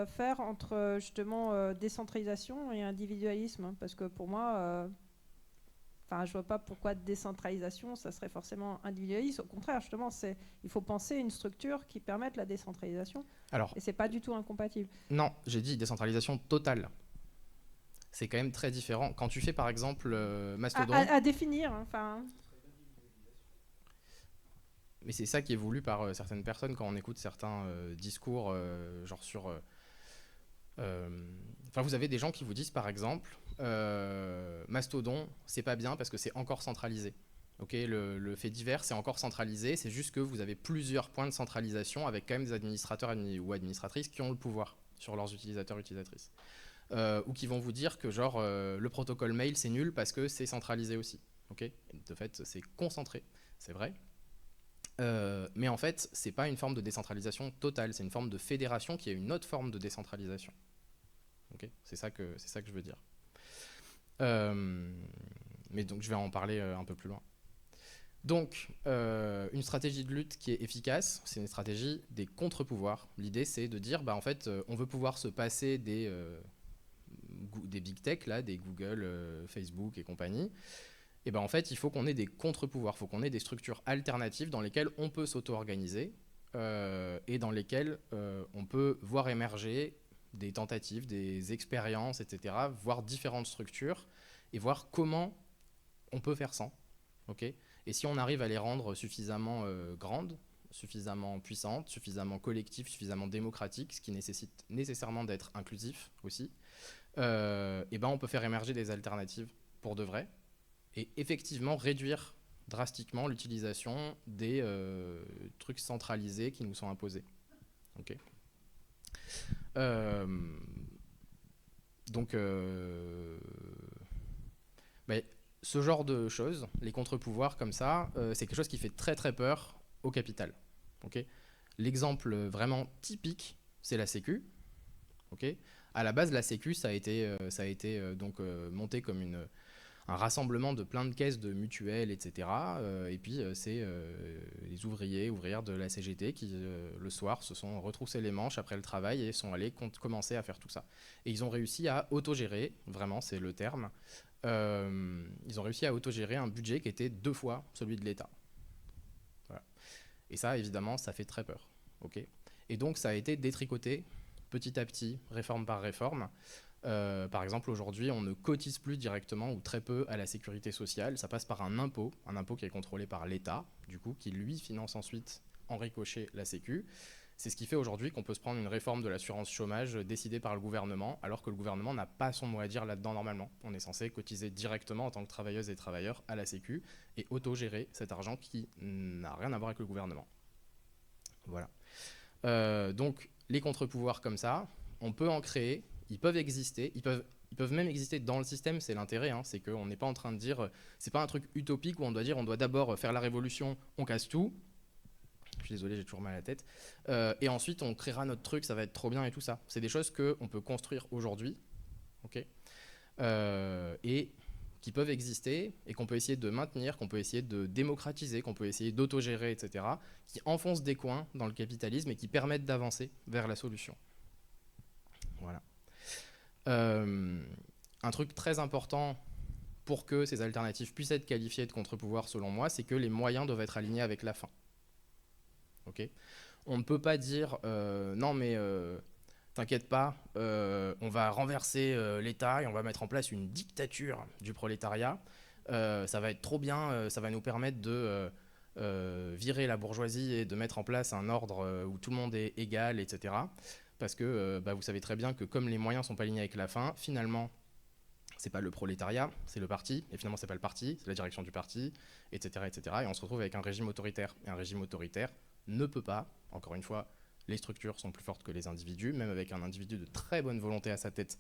Speaker 2: faire entre justement décentralisation et individualisme, parce que pour moi, Enfin, je vois pas pourquoi décentralisation, ça serait forcément individualiste. Au contraire, justement, il faut penser une structure qui permette la décentralisation.
Speaker 1: Alors,
Speaker 2: Et c'est pas du tout incompatible.
Speaker 1: non, j'ai dit décentralisation totale. C'est quand même très différent. Quand tu fais par exemple Mastodon,
Speaker 2: À définir, hein, enfin.
Speaker 1: mais c'est ça qui est voulu par certaines personnes quand on écoute certains discours, genre sur. Enfin, vous avez des gens qui vous disent par exemple, Mastodon, c'est pas bien parce que c'est encore centralisé. Ok, le fait divers, c'est encore centralisé. C'est juste que vous avez plusieurs points de centralisation avec quand même des administrateurs ou administratrices qui ont le pouvoir sur leurs utilisateurs utilisatrices. Ou qui vont vous dire que genre le protocole mail c'est nul parce que c'est centralisé aussi. Ok, de fait c'est concentré, c'est vrai. Mais en fait c'est pas une forme de décentralisation totale, c'est une forme de fédération qui est une autre forme de décentralisation. Ok, c'est ça que je veux dire. Mais donc je vais en parler un peu plus loin. Donc, une stratégie de lutte qui est efficace, c'est une stratégie des contre-pouvoirs. L'idée, c'est de dire, bah, en fait, on veut pouvoir se passer des big tech, là, des Google, Facebook et compagnie. Et ben en fait, il faut qu'on ait des contre-pouvoirs, il faut qu'on ait des structures alternatives dans lesquelles on peut s'auto-organiser et dans lesquelles on peut voir émerger des tentatives, des expériences, etc., voir différentes structures et voir comment on peut faire sans. Okay, et si on arrive à les rendre suffisamment grandes, suffisamment puissantes, suffisamment collectives, suffisamment démocratiques, ce qui nécessite nécessairement d'être inclusif aussi, et ben on peut faire émerger des alternatives pour de vrai et effectivement réduire drastiquement l'utilisation des trucs centralisés qui nous sont imposés. Okay. Donc, ce genre de choses, les contre-pouvoirs comme ça, c'est quelque chose qui fait très très peur au capital. Okay, l'exemple vraiment typique, c'est la Sécu. Okay, à la base, la Sécu, ça a été donc monté comme un rassemblement de plein de caisses de mutuelles, etc. Et puis, c'est les ouvrières de la CGT qui, le soir, se sont retroussés les manches après le travail et sont allés commencer à faire tout ça. Et ils ont réussi à autogérer, vraiment, c'est le terme, ils ont réussi à autogérer un budget qui était 2 fois celui de l'État. Voilà. Et ça, évidemment, ça fait très peur. Okay, et donc, ça a été détricoté petit à petit, réforme par réforme. Par exemple, aujourd'hui, on ne cotise plus directement ou très peu à la sécurité sociale. Ça passe par un impôt qui est contrôlé par l'État, du coup, qui lui finance ensuite en ricochet la Sécu. C'est ce qui fait aujourd'hui qu'on peut se prendre une réforme de l'assurance chômage décidée par le gouvernement, alors que le gouvernement n'a pas son mot à dire là-dedans normalement. On est censé cotiser directement en tant que travailleuses et travailleurs à la Sécu et autogérer cet argent qui n'a rien à voir avec le gouvernement. Voilà. Donc, les contre-pouvoirs comme ça, on peut en créer, ils peuvent exister, ils peuvent même exister dans le système, c'est l'intérêt, hein, c'est qu'on n'est pas en train de dire, c'est pas un truc utopique où on doit dire on doit d'abord faire la révolution, on casse tout. Je suis désolé, j'ai toujours mal à la tête. Et ensuite, on créera notre truc, ça va être trop bien et tout ça. C'est des choses qu'on peut construire aujourd'hui, okay, et qui peuvent exister et qu'on peut essayer de maintenir, qu'on peut essayer de démocratiser, qu'on peut essayer d'autogérer, etc., qui enfoncent des coins dans le capitalisme et qui permettent d'avancer vers la solution. Voilà. Un truc très important pour que ces alternatives puissent être qualifiées de contre-pouvoir, selon moi, c'est que les moyens doivent être alignés avec la fin. Okay, on ne peut pas dire non mais t'inquiète pas, on va renverser l'État et on va mettre en place une dictature du prolétariat. Ça va être trop bien, ça va nous permettre de virer la bourgeoisie et de mettre en place un ordre où tout le monde est égal, etc. Parce que vous savez très bien que comme les moyens ne sont pas alignés avec la fin, finalement, c'est pas le prolétariat, c'est le parti, et finalement c'est pas le parti, c'est la direction du parti, etc., etc. Et on se retrouve avec un régime autoritaire. Et un régime autoritaire ne peut pas, encore une fois, les structures sont plus fortes que les individus, même avec un individu de très bonne volonté à sa tête,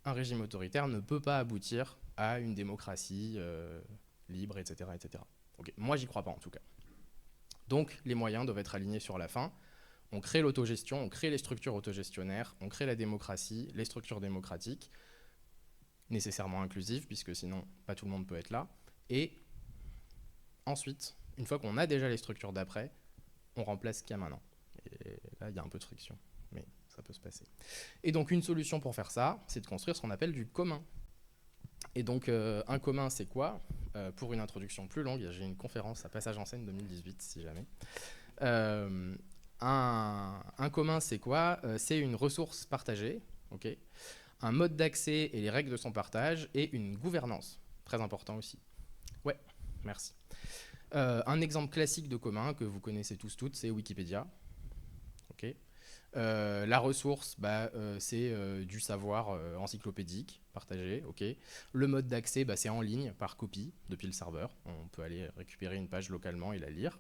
Speaker 1: un régime autoritaire ne peut pas aboutir à une démocratie libre, etc., etc. Okay. Moi, j'y crois pas en tout cas. Donc, les moyens doivent être alignés sur la fin. On crée l'autogestion, on crée les structures autogestionnaires, on crée la démocratie, les structures démocratiques, nécessairement inclusives, puisque sinon, pas tout le monde peut être là. Et ensuite, une fois qu'on a déjà les structures d'après, on remplace ce qu'il y a maintenant. Et là, il y a un peu de friction, mais ça peut se passer. Et donc, une solution pour faire ça, c'est de construire ce qu'on appelle du commun. Et donc, un commun, c'est quoi ? pour une introduction plus longue, j'ai une conférence à Passage en scène 2018, si jamais. Un commun, c'est quoi? C'est une ressource partagée, ok, un mode d'accès et les règles de son partage, et une gouvernance, très important aussi. Ouais, merci. Un exemple classique de commun que vous connaissez tous toutes, c'est Wikipédia. Ok. La ressource, c'est du savoir encyclopédique partagé. Ok. Le mode d'accès, c'est en ligne par copie depuis le serveur. On peut aller récupérer une page localement et la lire.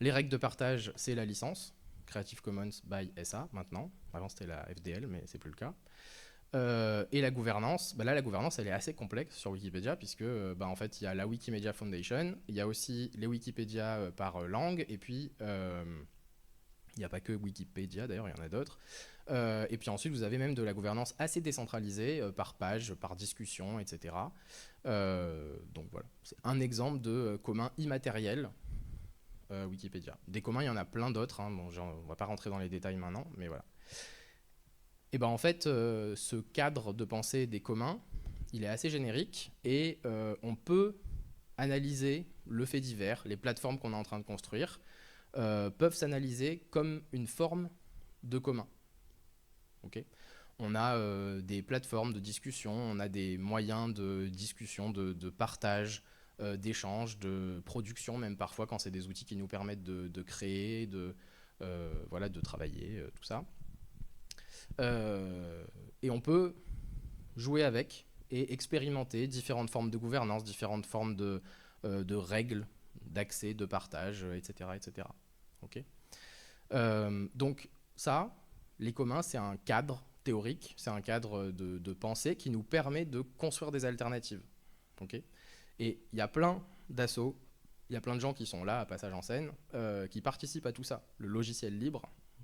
Speaker 1: Les règles de partage, c'est la licence, Creative Commons by SA maintenant. Avant c'était la FDL, mais c'est plus le cas. Et la gouvernance, là la gouvernance elle est assez complexe sur Wikipédia puisque en fait il y a la Wikimedia Foundation, il y a aussi les Wikipédia par langue, et puis il n'y a pas que Wikipédia d'ailleurs, il y en a d'autres. Et puis ensuite vous avez même de la gouvernance assez décentralisée par page, par discussion, etc. Donc voilà, c'est un exemple de commun immatériel. Wikipédia. Des communs, il y en a plein d'autres. Hein. Bon, on ne va pas rentrer dans les détails maintenant, mais voilà. Et en fait, ce cadre de pensée des communs, il est assez générique et on peut analyser le fait divers, les plateformes qu'on est en train de construire, peuvent s'analyser comme une forme de commun. Okay. On a des plateformes de discussion, on a des moyens de discussion, de partage, d'échange, de production, même parfois quand c'est des outils qui nous permettent de créer, de travailler, tout ça. Et on peut jouer avec et expérimenter différentes formes de gouvernance, différentes formes de règles d'accès, de partage, etc. etc. Okay. Donc ça, les communs, c'est un cadre théorique, c'est un cadre de pensée qui nous permet de construire des alternatives. Okay. Et il y a plein d'assauts, il y a plein de gens qui sont là à Passage en scène, qui participent à tout ça. Le logiciel libre,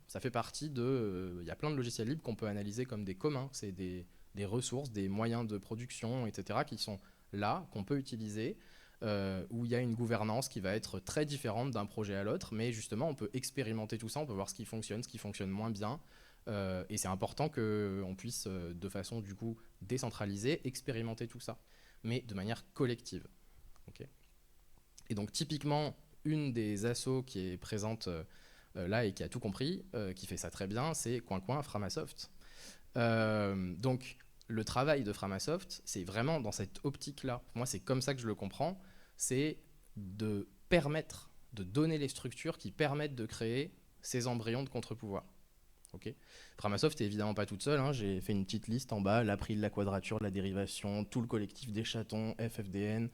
Speaker 1: ça fait partie de... Il y a plein de logiciels libres qu'on peut analyser comme des communs. C'est des ressources, des moyens de production, etc. qui sont là, qu'on peut utiliser, où il y a une gouvernance qui va être très différente d'un projet à l'autre. Mais justement, on peut expérimenter tout ça, on peut voir ce qui fonctionne moins bien. Et c'est important qu'on puisse, de façon du coup décentralisée, expérimenter tout ça, mais de manière collective. Okay. Et donc typiquement, une des assos qui est présente là et qui a tout compris, qui fait ça très bien, c'est Coin Framasoft. Donc le travail de Framasoft, c'est vraiment dans cette optique-là. Moi, c'est comme ça que je le comprends, c'est de permettre, de donner les structures qui permettent de créer ces embryons de contre-pouvoir. Okay. Framasoft est évidemment pas toute seule, hein. J'ai fait une petite liste en bas, l'April, la Quadrature, la Dérivation, tout le collectif des chatons, FFDN,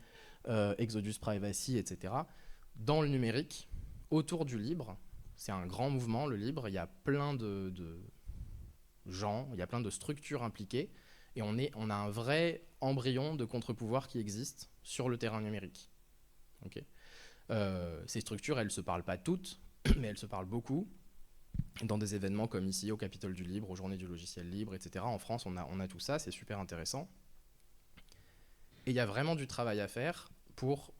Speaker 1: Exodus Privacy, etc. Dans le numérique, autour du libre, c'est un grand mouvement, le libre, il y a plein de gens, il y a plein de structures impliquées, et on a un vrai embryon de contre-pouvoir qui existe sur le terrain numérique. Okay. Ces structures, elles ne se parlent pas toutes, mais elles se parlent beaucoup, dans des événements comme ici au Capitole du Libre, aux Journées du Logiciel Libre, etc. En France, on a tout ça, c'est super intéressant. Et il y a vraiment du travail à faire pour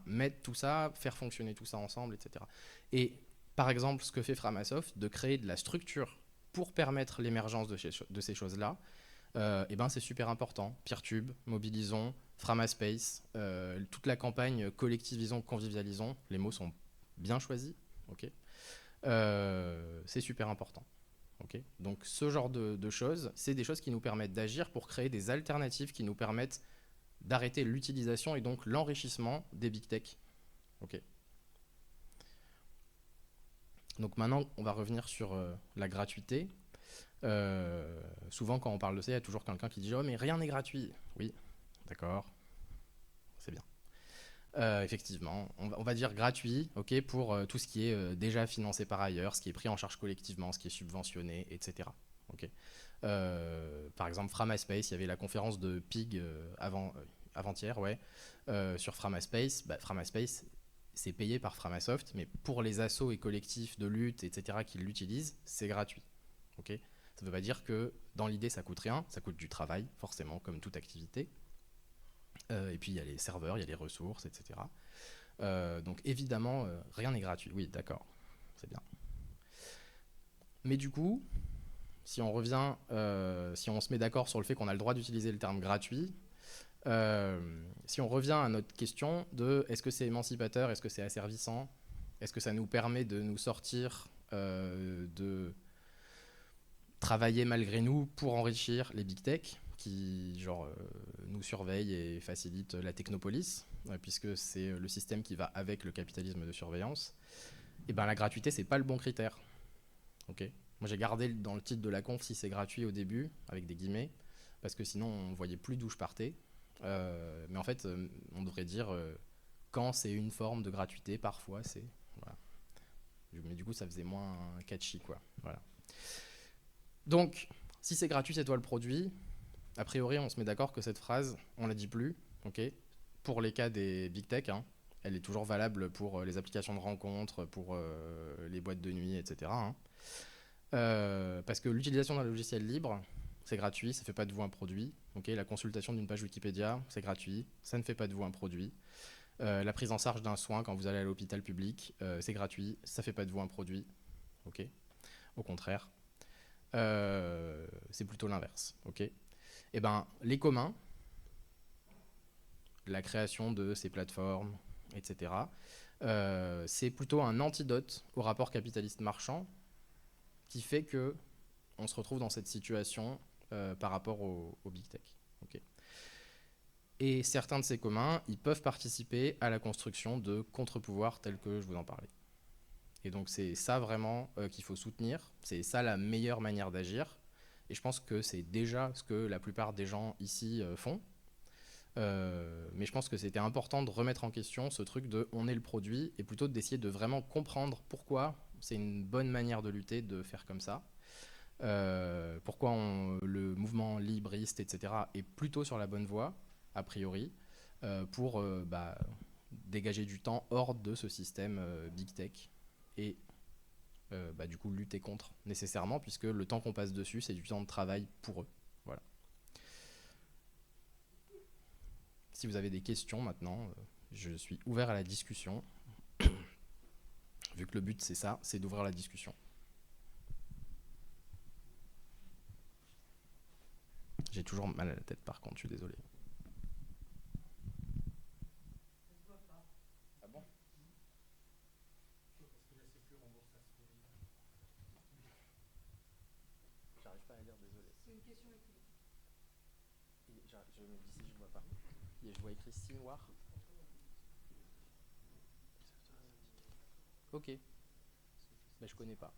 Speaker 1: mettre tout ça, faire fonctionner tout ça ensemble, etc. Et par exemple, ce que fait Framasoft, de créer de la structure pour permettre l'émergence de ces choses-là, c'est super important. Peertube, Mobilisons, Framaspace, toute la campagne Collectivisons, Convivialisons, les mots sont bien choisis, ok. C'est super important. Okay. Donc ce genre de choses, c'est des choses qui nous permettent d'agir pour créer des alternatives qui nous permettent d'arrêter l'utilisation et donc l'enrichissement des big tech. Okay. Donc maintenant, on va revenir sur la gratuité. Souvent, quand on parle de ça, il y a toujours quelqu'un qui dit « Oh, mais rien n'est gratuit ». Oui, d'accord, c'est bien. Effectivement, on va dire gratuit, okay, pour tout ce qui est déjà financé par ailleurs, ce qui est pris en charge collectivement, ce qui est subventionné, etc. Okay. Par exemple, Framaspace, il y avait la conférence de Pig avant-hier, ouais, sur Framaspace. Framaspace, c'est payé par Framasoft, mais pour les assos et collectifs de lutte, etc., qui l'utilisent, c'est gratuit. Okay. Ça ne veut pas dire que dans l'idée, ça coûte rien, ça coûte du travail, forcément, comme toute activité. Et puis il y a les serveurs, il y a les ressources, etc. Donc évidemment, rien n'est gratuit. Oui, d'accord, c'est bien. Mais du coup, si on revient, si on se met d'accord sur le fait qu'on a le droit d'utiliser le terme gratuit, Si on revient à notre question de est-ce que c'est émancipateur, est-ce que c'est asservissant, est-ce que ça nous permet de nous sortir de travailler malgré nous pour enrichir les big tech qui nous surveillent et facilitent la technopolis, puisque c'est le système qui va avec le capitalisme de surveillance. Et ben la gratuité, c'est pas le bon critère. Okay. Moi, j'ai gardé dans le titre de la conf si c'est gratuit au début, avec des guillemets, parce que sinon, on voyait plus d'où je partais. Mais en fait, on devrait dire quand c'est une forme de gratuité, parfois c'est... Voilà. Mais du coup, ça faisait moins catchy, quoi. Voilà. Donc, si c'est gratuit, c'est toi le produit. A priori, on se met d'accord que cette phrase, on la dit plus, ok, pour les cas des big tech, hein. Elle est toujours valable pour les applications de rencontres, pour les boîtes de nuit, etc. Hein. Parce que l'utilisation d'un logiciel libre, c'est gratuit, ça ne fait pas de vous un produit. Okay, la consultation d'une page Wikipédia, c'est gratuit, ça ne fait pas de vous un produit. La prise en charge d'un soin quand vous allez à l'hôpital public, c'est gratuit, ça ne fait pas de vous un produit. Okay. Au contraire, c'est plutôt l'inverse. Okay. Et ben, les communs, la création de ces plateformes, etc., c'est plutôt un antidote au rapport capitaliste-marchand qui fait qu'on se retrouve dans cette situation par rapport au big tech. Okay. Et certains de ces communs, ils peuvent participer à la construction de contre-pouvoirs tels que je vous en parlais. Et donc c'est ça vraiment qu'il faut soutenir, c'est ça la meilleure manière d'agir. Et je pense que c'est déjà ce que la plupart des gens ici font. Mais je pense que c'était important de remettre en question ce truc de on est le produit et plutôt d'essayer de vraiment comprendre pourquoi c'est une bonne manière de lutter de faire comme ça. Pourquoi le mouvement libriste, etc., est plutôt sur la bonne voie, a priori, pour dégager du temps hors de ce système big tech et du coup lutter contre nécessairement, puisque le temps qu'on passe dessus, c'est du temps de travail pour eux. Voilà. Si vous avez des questions maintenant, je suis ouvert à la discussion, vu que le but c'est ça, c'est d'ouvrir la discussion. J'ai toujours mal à la tête par contre, je suis désolé. Ah bon ? J'arrive pas à lire, désolé. C'est une question écrite. Je me dis si je vois pas. Et je vois écrit si noir. Ok. Mais je connais pas.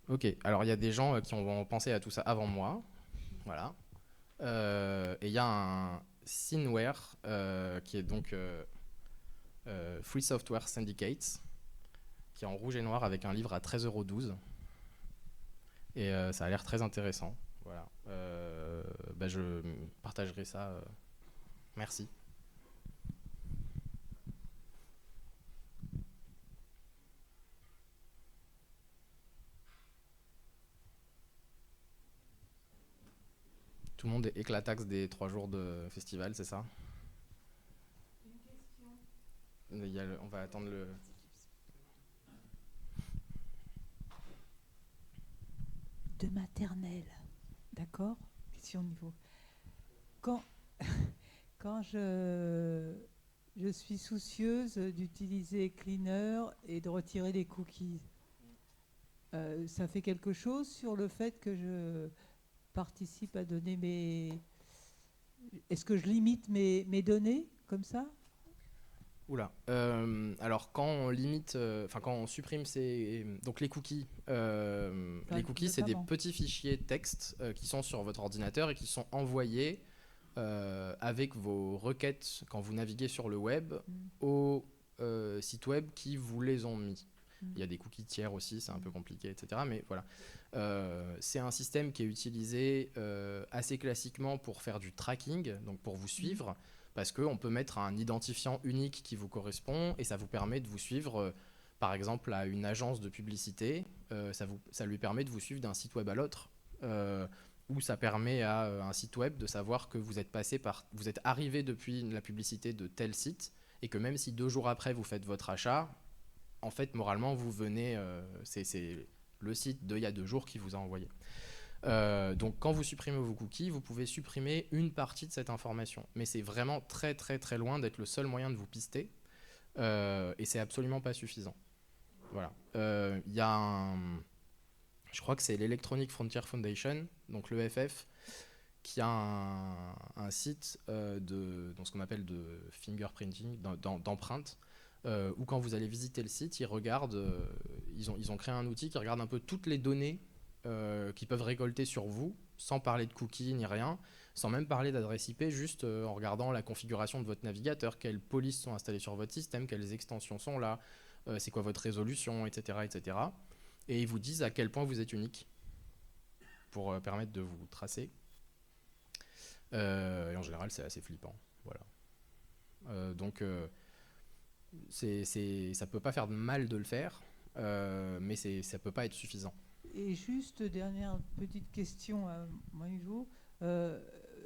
Speaker 1: Ok, alors il y a des gens qui ont pensé à tout ça avant moi. Voilà. Et il y a un Synware qui est donc Free Software Syndicates, qui est en rouge et noir avec un livre à 13,12 €. Et ça a l'air très intéressant. Voilà. Je partagerai ça. Merci. Tout le monde est éclataxe des 3 jours de festival, c'est ça ?
Speaker 2: Une question.
Speaker 1: On va attendre le...
Speaker 3: De maternelle, d'accord ? Question au niveau. Quand je suis soucieuse d'utiliser Cleaner et de retirer les cookies, ça fait quelque chose sur le fait que je participe à donner mes... Est-ce que je limite mes données comme ça ?
Speaker 1: Oula. Alors quand on limite, quand on supprime donc les cookies, les cookies c'est des petits fichiers texte qui sont sur votre ordinateur et qui sont envoyés avec vos requêtes quand vous naviguez sur le web aux sites web qui vous les ont mis. Il y a des cookies tiers aussi, c'est un peu compliqué, etc. Mais voilà. C'est un système qui est utilisé assez classiquement pour faire du tracking, donc pour vous suivre, parce qu'on peut mettre un identifiant unique qui vous correspond et ça vous permet de vous suivre, par exemple, à une agence de publicité. Ça lui permet de vous suivre d'un site web à l'autre, ou ça permet à un site web de savoir que vous êtes arrivé depuis la publicité de tel site et que même si 2 jours après vous faites votre achat, en fait, moralement, vous venez, c'est le site d'il y a 2 jours qui vous a envoyé. Donc quand vous supprimez vos cookies, vous pouvez supprimer une partie de cette information. Mais c'est vraiment très très très loin d'être le seul moyen de vous pister. Et c'est absolument pas suffisant. Voilà. Il y a je crois que c'est l'Electronic Frontier Foundation, donc l'EFF, qui a un site dans ce qu'on appelle de fingerprinting, d'empreintes, où quand vous allez visiter le site, ils ont créé un outil qui regarde un peu toutes les données qu'ils peuvent récolter sur vous, sans parler de cookies ni rien, sans même parler d'adresse IP, juste en regardant la configuration de votre navigateur, quelles polices sont installées sur votre système, quelles extensions sont là, c'est quoi votre résolution, etc., etc. Et ils vous disent à quel point vous êtes unique pour permettre de vous tracer. Et en général, c'est assez flippant. Voilà. Donc, ça peut pas faire de mal de le faire, mais ça peut pas être suffisant.
Speaker 3: Et juste, dernière petite question à mon niveau.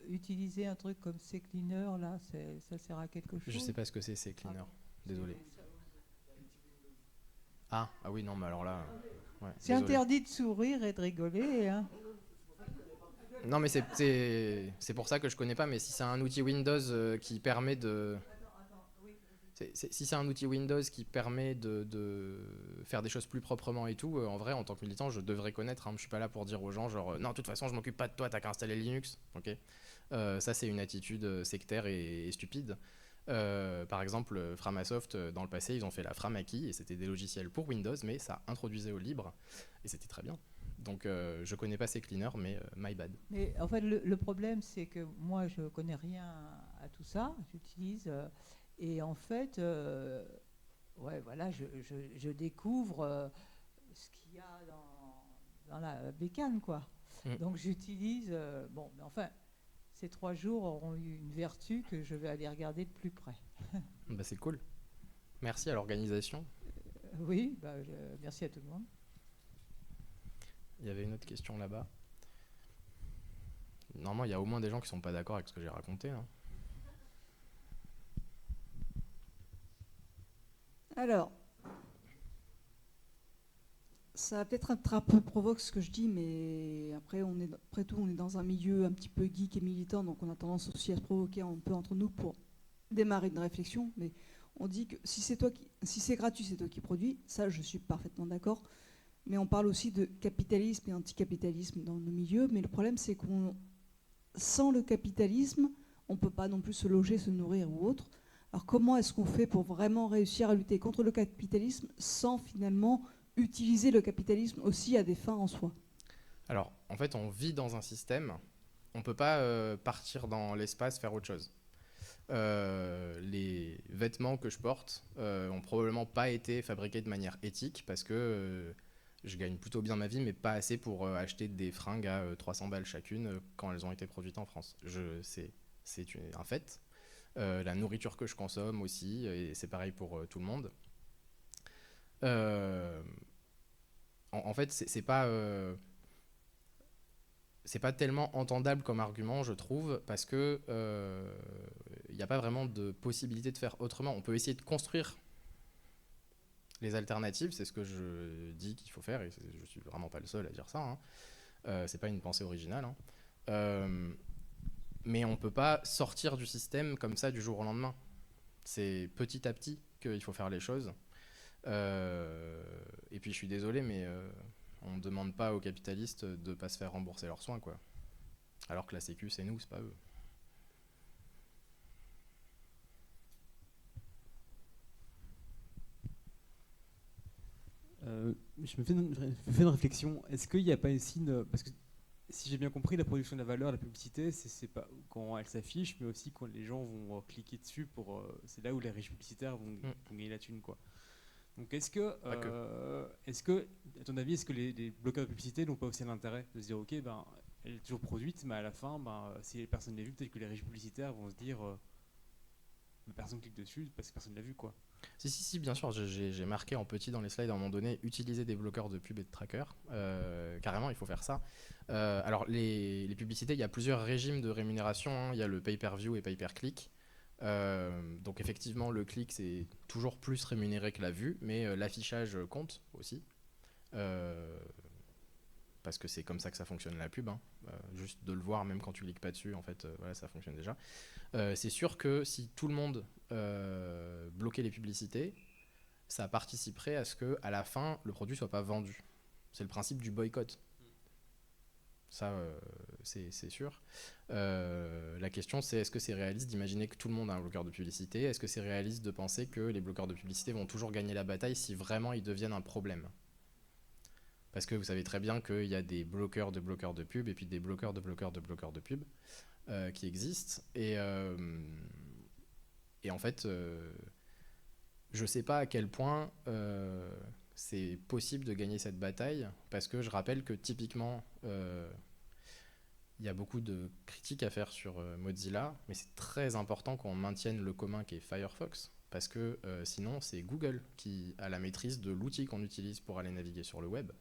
Speaker 3: Utiliser un truc comme CCleaner, là, ça sert à quelque chose?
Speaker 1: Je sais pas ce que c'est CCleaner. Désolé. Ah oui, non, mais alors là... Ouais,
Speaker 3: c'est
Speaker 1: désolé.
Speaker 3: interdit de sourire et de rigoler, hein.
Speaker 1: Non, mais c'est pour ça que je connais pas, mais si c'est un outil Windows qui permet de... Si c'est un outil Windows qui permet de faire des choses plus proprement et tout, en vrai, en tant que militant, je devrais connaître. Je suis pas là pour dire aux gens, genre, non, de toute façon, je m'occupe pas de toi, t'as qu'à installer Linux. Ok. Ça, c'est une attitude sectaire et stupide. Par exemple, Framasoft, dans le passé, ils ont fait la Framaki, et c'était des logiciels pour Windows, mais ça introduisait au libre, et c'était très bien. Donc, je connais pas ces cleaners, mais my bad.
Speaker 3: Mais en fait, le problème, c'est que moi, je connais rien à tout ça. J'utilise... et en fait, ouais, voilà, je découvre ce qu'il y a dans la bécane, quoi. Donc j'utilise... bon, mais enfin, ces 3 jours auront eu une vertu que je vais aller regarder de plus près.
Speaker 1: Bah, c'est cool. Merci à l'organisation.
Speaker 3: Oui, merci à tout le monde.
Speaker 1: Il y avait une autre question là-bas. Normalement, il y a au moins des gens qui sont pas d'accord avec ce que j'ai raconté. Hein.
Speaker 4: Alors, ça va peut-être être un peu provoque ce que je dis, mais après tout, on est dans un milieu un petit peu geek et militant, donc on a tendance aussi à se provoquer un peu entre nous pour démarrer une réflexion. Mais on dit que si c'est gratuit, c'est toi qui produis. Ça, je suis parfaitement d'accord. Mais on parle aussi de capitalisme et anticapitalisme dans nos milieux. Mais le problème, c'est sans le capitalisme, on ne peut pas non plus se loger, se nourrir ou autre. Alors comment est-ce qu'on fait pour vraiment réussir à lutter contre le capitalisme sans finalement utiliser le capitalisme aussi à des fins en soi?
Speaker 1: Alors, en fait, on vit dans un système. On ne peut pas partir dans l'espace, faire autre chose. Les vêtements que je porte ont probablement pas été fabriqués de manière éthique parce que je gagne plutôt bien ma vie, mais pas assez pour acheter des fringues à 300 balles chacune quand elles ont été produites en France. C'est un fait. La nourriture que je consomme aussi, et c'est pareil pour tout le monde. En fait, c'est pas tellement entendable comme argument, je trouve, parce que il n'y a pas vraiment de possibilité de faire autrement. On peut essayer de construire les alternatives, c'est ce que je dis qu'il faut faire, et je suis vraiment pas le seul à dire ça. C'est pas une pensée originale. Mais on peut pas sortir du système comme ça du jour au lendemain. C'est petit à petit qu'il faut faire les choses. Et puis je suis désolé, mais on ne demande pas aux capitalistes de ne pas se faire rembourser leurs soins, quoi. Alors que la Sécu, c'est nous, c'est pas eux.
Speaker 5: Je me fais une réflexion. Est-ce qu'il n'y a pas aussi parce que si j'ai bien compris, la production de la valeur, la publicité, c'est pas quand elle s'affiche, mais aussi quand les gens vont cliquer dessus c'est là où les riches publicitaires vont gagner la thune, quoi. Donc est-ce que, à ton avis, est-ce que les bloqueurs de publicité n'ont pas aussi l'intérêt de se dire, ok, elle est toujours produite, mais à la fin, si personne ne l'a vue, peut-être que les riches publicitaires vont se dire, personne clique dessus parce que personne ne l'a vu, quoi.
Speaker 1: Si, bien sûr, j'ai marqué en petit dans les slides à un moment donné, utiliser des bloqueurs de pub et de tracker. Carrément, il faut faire ça. Alors, les publicités, il y a plusieurs régimes de rémunération. Il y a le pay-per-view et pay-per-click. Donc, effectivement, le clic, c'est toujours plus rémunéré que la vue, mais l'affichage compte aussi. parce que c'est comme ça que ça fonctionne la pub, hein. Juste de le voir, même quand tu cliques pas dessus, en fait, voilà, ça fonctionne déjà. C'est sûr que si tout le monde bloquait les publicités, ça participerait à ce que, à la fin, le produit soit pas vendu. C'est le principe du boycott. Ça, c'est sûr. La question, c'est est-ce que c'est réaliste d'imaginer que tout le monde a un bloqueur de publicité? Est-ce que c'est réaliste de penser que les bloqueurs de publicité vont toujours gagner la bataille si vraiment ils deviennent un problème? Parce que vous savez très bien qu'il y a des bloqueurs de pub et puis des bloqueurs de pub qui existent. Et en fait, je sais pas à quel point c'est possible de gagner cette bataille, parce que je rappelle que typiquement, il y a beaucoup de critiques à faire sur Mozilla, mais c'est très important qu'on maintienne le commun qui est Firefox, parce que sinon c'est Google qui a la maîtrise de l'outil qu'on utilise pour aller naviguer sur le web.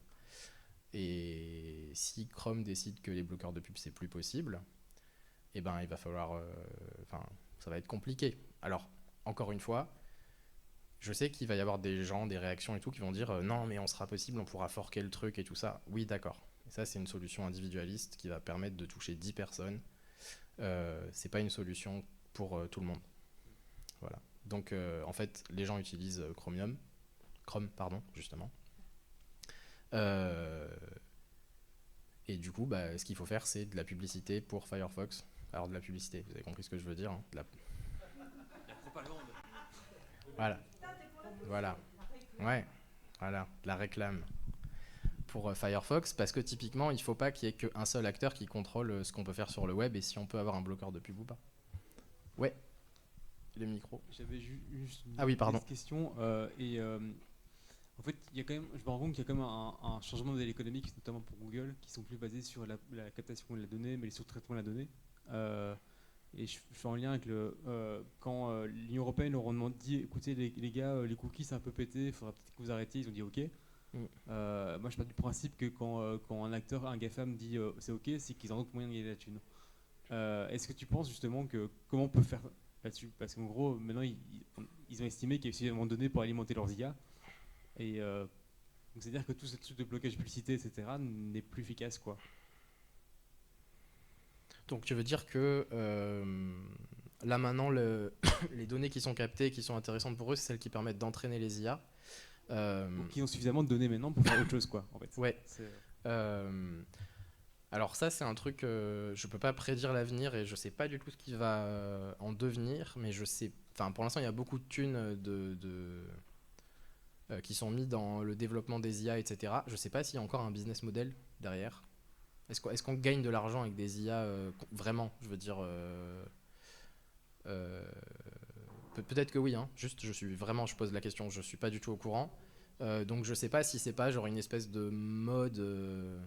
Speaker 1: Et si Chrome décide que les bloqueurs de pub c'est plus possible, eh ben il va falloir, ça va être compliqué. Alors encore une fois, je sais qu'il va y avoir des gens, des réactions et tout qui vont dire non mais on sera possible, on pourra forquer le truc et tout ça. Oui d'accord. Et ça c'est une solution individualiste qui va permettre de toucher 10 personnes. C'est pas une solution pour tout le monde. Voilà. Donc en fait les gens utilisent Chrome pardon justement. Et du coup, ce qu'il faut faire, c'est de la publicité pour Firefox. Alors de la publicité, vous avez compris ce que je veux dire, hein, la propagande. Voilà. Ouais, voilà, de la réclame pour Firefox, parce que typiquement, il ne faut pas qu'il y ait qu'un seul acteur qui contrôle ce qu'on peut faire sur le web et si on peut avoir un bloqueur de pub ou pas. Ouais, le micro.
Speaker 5: J'avais juste une
Speaker 1: petite
Speaker 5: question. En fait, il y a quand même, je me rends compte qu'il y a quand même un changement de modèle économique, notamment pour Google, qui sont plus basés sur la captation de la donnée, mais sur le traitement de la donnée. Et je suis en lien avec quand l'Union européenne leur ont dit, écoutez les gars, les cookies c'est un peu pété, il faudra peut-être que vous arrêtiez. Ils ont dit ok. Moi je pars du principe que quand un acteur, un GAFAM dit c'est ok, c'est qu'ils ont d'autres moyens de gagner la thune. Est-ce que tu penses justement que comment on peut faire là-dessus? Parce qu'en gros, maintenant ils ont estimé qu'il y a suffisamment de données pour alimenter leurs IA. Et donc c'est-à-dire que tout ce truc de blocage publicité, etc., n'est plus efficace, quoi.
Speaker 1: Donc tu veux dire que là maintenant, les données qui sont captées, qui sont intéressantes pour eux, c'est celles qui permettent d'entraîner les IA.
Speaker 5: Qui ont suffisamment de données maintenant pour faire autre chose, quoi, en fait.
Speaker 1: Ouais. Alors ça, c'est un truc, je peux pas prédire l'avenir et je sais pas du tout ce qui va en devenir, mais je sais, pour l'instant, il y a beaucoup de thunes qui sont mis dans le développement des IA, etc. Je sais pas s'il y a encore un business model derrière. Est-ce qu'on gagne de l'argent avec des IA vraiment? Je veux dire, peut-être que oui. Hein. Juste, je pose la question. Je suis pas du tout au courant. Donc je sais pas si c'est pas genre une espèce de mode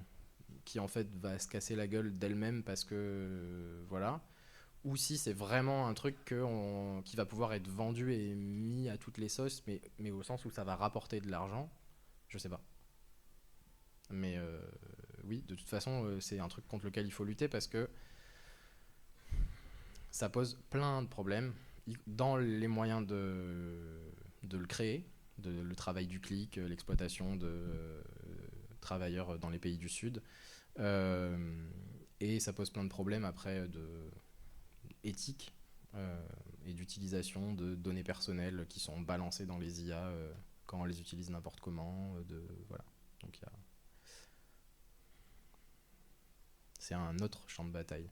Speaker 1: qui en fait va se casser la gueule d'elle-même parce que voilà. Ou si c'est vraiment un truc qui va pouvoir être vendu et mis à toutes les sauces, mais au sens où ça va rapporter de l'argent, je sais pas. Mais oui, de toute façon, c'est un truc contre lequel il faut lutter parce que ça pose plein de problèmes dans les moyens de le créer, le travail du clic, l'exploitation de travailleurs dans les pays du Sud. Et ça pose plein de problèmes après éthique et d'utilisation de données personnelles qui sont balancées dans les IA quand on les utilise n'importe comment. Voilà. Donc c'est un autre champ de bataille.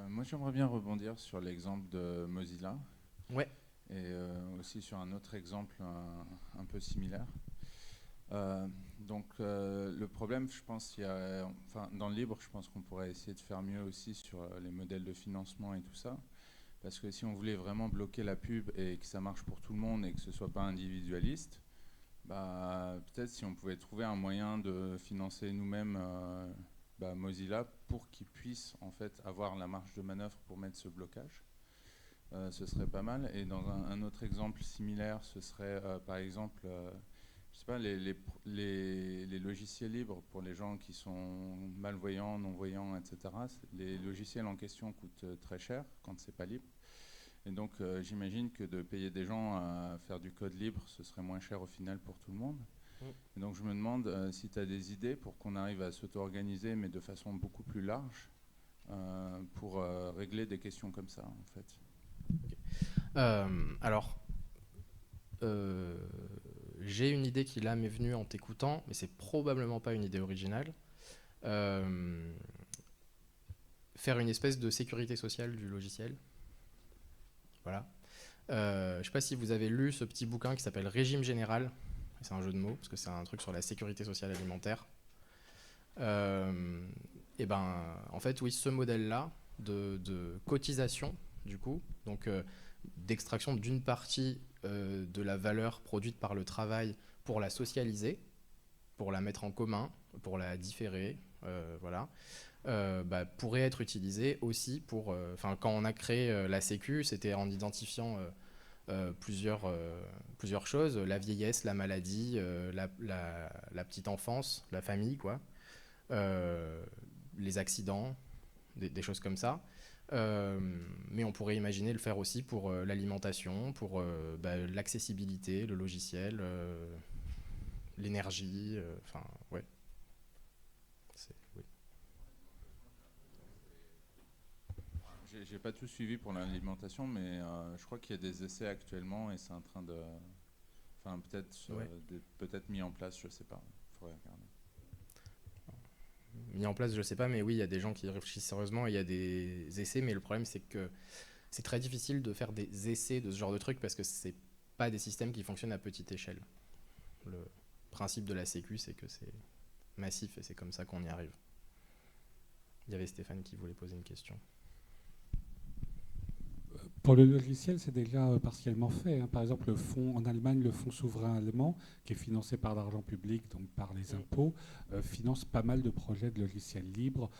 Speaker 6: Moi, j'aimerais bien rebondir sur l'exemple de Mozilla.
Speaker 1: Ouais.
Speaker 6: Et aussi sur un autre exemple un peu similaire. Donc le problème, je pense, dans le libre, je pense qu'on pourrait essayer de faire mieux aussi sur les modèles de financement et tout ça. Parce que si on voulait vraiment bloquer la pub et que ça marche pour tout le monde et que ce ne soit pas individualiste, peut-être si on pouvait trouver un moyen de financer nous-mêmes Mozilla pour qu'ils puissent en fait avoir la marge de manœuvre pour mettre ce blocage. Ce serait pas mal. Et dans un autre exemple similaire, ce serait par exemple, je ne sais pas, les logiciels libres pour les gens qui sont malvoyants, non-voyants, etc. Les logiciels en question coûtent très cher quand c'est pas libre. Et donc j'imagine que de payer des gens à faire du code libre, ce serait moins cher au final pour tout le monde. Et donc je me demande si tu as des idées pour qu'on arrive à s'auto-organiser, mais de façon beaucoup plus large, pour régler des questions comme ça, en fait.
Speaker 1: Alors, j'ai une idée qui là m'est venue en t'écoutant, mais c'est probablement pas une idée originale. Faire une espèce de sécurité sociale du logiciel. Voilà. Je ne sais pas si vous avez lu ce petit bouquin qui s'appelle Régime général. C'est un jeu de mots, parce que c'est un truc sur la sécurité sociale alimentaire. Et ben, en fait, oui, ce modèle-là de cotisation, du coup, donc d'extraction d'une partie de la valeur produite par le travail pour la socialiser, pour la mettre en commun, pour la différer, voilà, pourrait être utilisé aussi pour... quand on a créé la Sécu, c'était en identifiant plusieurs choses, la vieillesse, la maladie, la petite enfance, la famille, quoi, les accidents, des choses comme ça. Mais on pourrait imaginer le faire aussi pour l'alimentation, pour l'accessibilité, le logiciel, l'énergie, ouais. Oui.
Speaker 6: J'ai pas tout suivi pour l'alimentation, mais je crois qu'il y a des essais actuellement et c'est en train de... Enfin, peut-être mis en place, je sais pas. Il faudrait regarder.
Speaker 1: Mis en place, je sais pas, mais oui, il y a des gens qui réfléchissent sérieusement et il y a des essais, mais le problème, c'est que c'est très difficile de faire des essais de ce genre de trucs parce que c'est pas des systèmes qui fonctionnent à petite échelle. Le principe de la Sécu, c'est que c'est massif et c'est comme ça qu'on y arrive. Il y avait Stéphane qui voulait poser une question.
Speaker 7: Pour le logiciel, c'est déjà partiellement fait. Par exemple, en Allemagne, le fonds souverain allemand, qui est financé par l'argent public, donc par les impôts, finance pas mal de projets de logiciels libres.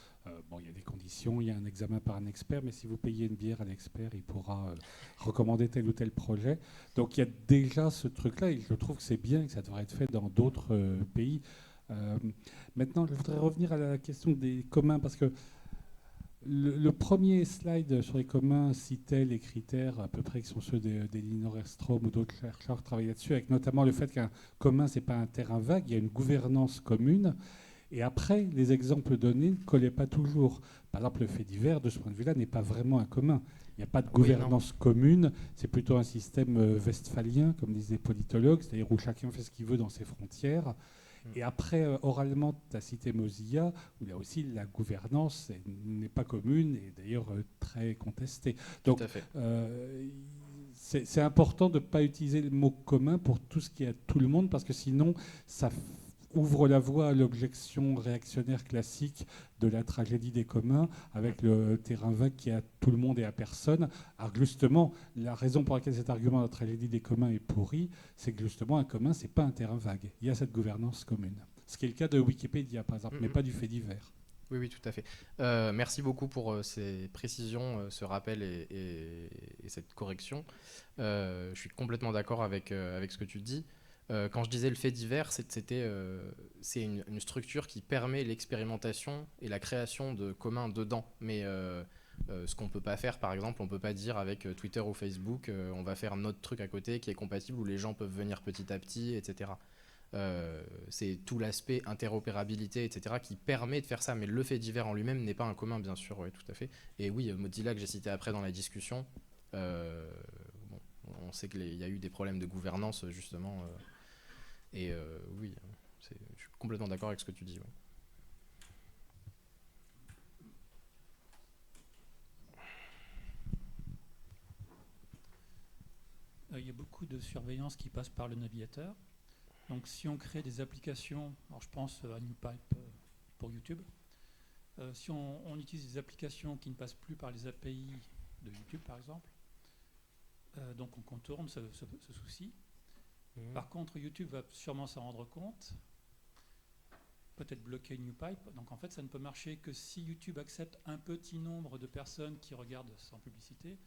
Speaker 7: Il y a des conditions, il y a un examen par un expert, mais si vous payez une bière à l'expert, il pourra recommander tel ou tel projet. Donc il y a déjà ce truc-là, et je trouve que c'est bien, que ça devrait être fait dans d'autres pays. Maintenant, je voudrais revenir à la question des communs, parce que le premier slide sur les communs citait les critères à peu près qui sont ceux d'Elinor Ostrom ou d'autres chercheurs qui travaillent là-dessus, avec notamment le fait qu'un commun, ce n'est pas un terrain vague, il y a une gouvernance commune. Et après, les exemples donnés ne collaient pas toujours. Par exemple, le fait divers, de ce point de vue-là, n'est pas vraiment un commun. Il n'y a pas de gouvernance commune, c'est plutôt un système westphalien, comme disaient les politologues, c'est-à-dire où chacun fait ce qu'il veut dans ses frontières. Et après, oralement, tu as cité Mozilla, où là aussi la gouvernance n'est pas commune et d'ailleurs très contestée. Donc,
Speaker 1: tout à fait.
Speaker 7: C'est important de ne pas utiliser le mot commun pour tout ce qui est à tout le monde, parce que sinon, ça ouvre la voie à l'objection réactionnaire classique de la tragédie des communs, avec le terrain vague qui est à tout le monde et à personne. Alors justement, la raison pour laquelle cet argument de la tragédie des communs est pourri, c'est que justement, un commun, c'est pas un terrain vague. Il y a cette gouvernance commune. Ce qui est le cas de Wikipédia, par exemple, mais pas du fait divers.
Speaker 1: Oui, tout à fait. Merci beaucoup pour ces précisions, ce rappel et cette correction. Je suis complètement d'accord avec ce que tu dis. Quand je disais le fait divers, c'est une structure qui permet l'expérimentation et la création de communs dedans. Mais ce qu'on ne peut pas faire, par exemple, on ne peut pas dire avec Twitter ou Facebook, on va faire notre truc à côté qui est compatible, où les gens peuvent venir petit à petit, etc. C'est tout l'aspect interopérabilité, etc., qui permet de faire ça. Mais le fait divers en lui-même n'est pas un commun, bien sûr, oui, tout à fait. Et oui, Mozilla, que j'ai cité après dans la discussion, on sait qu'il y a eu des problèmes de gouvernance, justement. Et oui, je suis complètement d'accord avec ce que tu dis. Ouais.
Speaker 8: Il y a beaucoup de surveillance qui passe par le navigateur. Donc si on crée des applications, alors je pense à NewPipe pour YouTube, si on utilise des applications qui ne passent plus par les API de YouTube par exemple, donc on contourne ce souci. Par contre, YouTube va sûrement s'en rendre compte, peut-être bloquer NewPipe. Donc en fait, ça ne peut marcher que si YouTube accepte un petit nombre de personnes qui regardent sans publicité.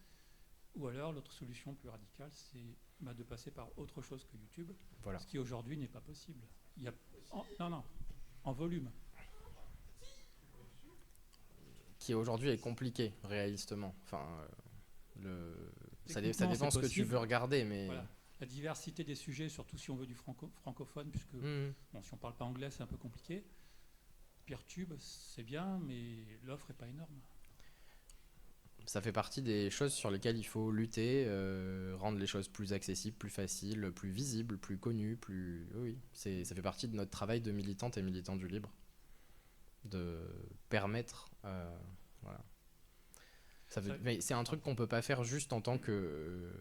Speaker 8: Ou alors, l'autre solution plus radicale, c'est de passer par autre chose que YouTube,
Speaker 1: Voilà.
Speaker 8: ce qui aujourd'hui n'est pas possible. Il y a, en volume.
Speaker 1: Qui aujourd'hui est compliqué, réalistement. Enfin, ça
Speaker 8: Techniquement,
Speaker 1: dépend
Speaker 8: c'est
Speaker 1: ce que tu
Speaker 8: possible.
Speaker 1: veux regarder, mais...
Speaker 8: Voilà. La diversité des sujets, surtout si on veut du francophone, puisque bon, si on ne parle pas anglais, c'est un peu compliqué. Peertube, c'est bien, mais l'offre n'est pas énorme.
Speaker 1: Ça fait partie des choses sur lesquelles il faut lutter, rendre les choses plus accessibles, plus faciles, plus visibles, plus connues, plus... Oui, ça fait partie de notre travail de militante et militant du libre. De permettre... voilà. Mais c'est un truc qu'on peut pas faire juste en tant que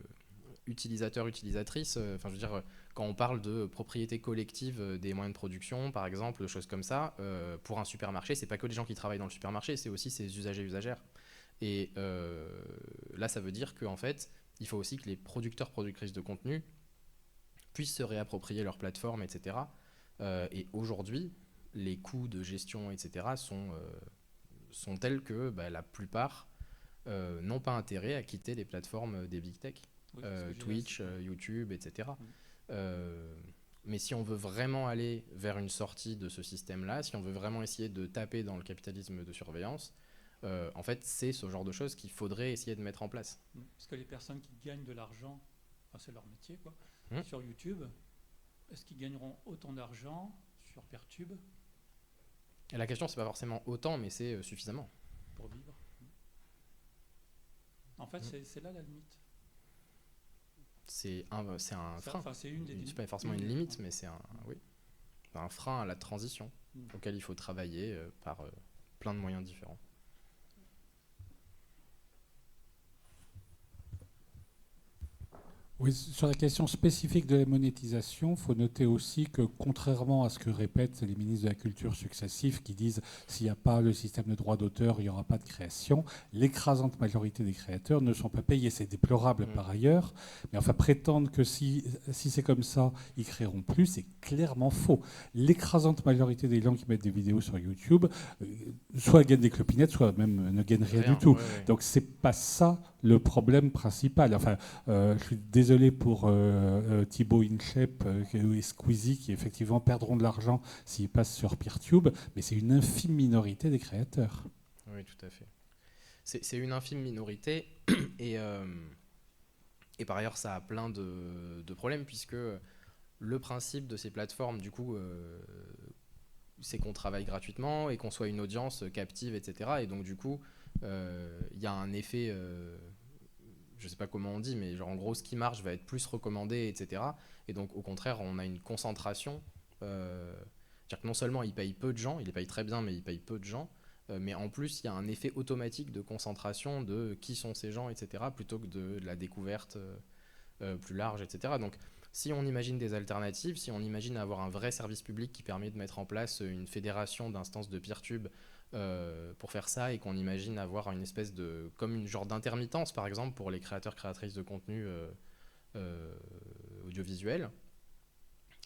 Speaker 1: utilisateur, utilisatrice. Enfin, je veux dire, quand on parle de propriété collective des moyens de production, par exemple, de choses comme ça, pour un supermarché, c'est pas que les gens qui travaillent dans le supermarché, c'est aussi ses usagers et usagères. Et là, ça veut dire qu'en fait, il faut aussi que les producteurs, productrices de contenu puissent se réapproprier leur plateforme, etc. Et aujourd'hui, les coûts de gestion, etc. sont tels que la plupart n'ont pas intérêt à quitter les plateformes des big tech,
Speaker 8: Oui,
Speaker 1: Twitch, YouTube, etc. Mais si on veut vraiment aller vers une sortie de ce système-là, si on veut vraiment essayer de taper dans le capitalisme de surveillance, en fait, c'est ce genre de choses qu'il faudrait essayer de mettre en place.
Speaker 8: Parce que les personnes qui gagnent de l'argent, c'est leur métier, quoi, sur YouTube, est-ce qu'ils gagneront autant d'argent sur Peertube?
Speaker 1: Et la question, c'est pas forcément autant, mais c'est suffisamment.
Speaker 8: Pour vivre. En fait, c'est là la limite.
Speaker 1: C'est un frein.
Speaker 8: Enfin, c'est une des limites.
Speaker 1: C'est pas forcément une limite, mais c'est un frein à la transition auquel il faut travailler par plein de moyens différents.
Speaker 7: Oui, sur la question spécifique de la monétisation, il faut noter aussi que contrairement à ce que répètent les ministres de la Culture successifs qui disent s'il n'y a pas le système de droit d'auteur, il n'y aura pas de création, l'écrasante majorité des créateurs ne sont pas payés. C'est déplorable par ailleurs, mais enfin prétendre que si c'est comme ça, ils créeront plus, c'est clairement faux. L'écrasante majorité des gens qui mettent des vidéos sur YouTube, soit gagnent des clopinettes, soit même ne gagnent rien du tout.
Speaker 1: Ouais.
Speaker 7: Donc c'est pas ça le problème principal. Enfin, je suis désolé pour Thibaut Inchep et Squeezie qui effectivement perdront de l'argent s'ils passent sur Peertube, mais c'est une infime minorité des créateurs.
Speaker 1: Oui, tout à fait. C'est une infime minorité et par ailleurs ça a plein de problèmes puisque le principe de ces plateformes du coup c'est qu'on travaille gratuitement et qu'on soit une audience captive, etc. Et donc du coup il y a un effet je sais pas comment on dit, mais genre en gros ce qui marche va être plus recommandé, etc. Et donc au contraire on a une concentration, c'est-à-dire que non seulement il paye peu de gens, il les paye très bien mais il paye peu de gens, mais en plus il y a un effet automatique de concentration de qui sont ces gens, etc. plutôt que de la découverte plus large, etc. Donc si on imagine des alternatives, si on imagine avoir un vrai service public qui permet de mettre en place une fédération d'instances de Peertube pour faire ça et qu'on imagine avoir une espèce de comme une genre d'intermittence par exemple pour les créateurs créatrices de contenu audiovisuel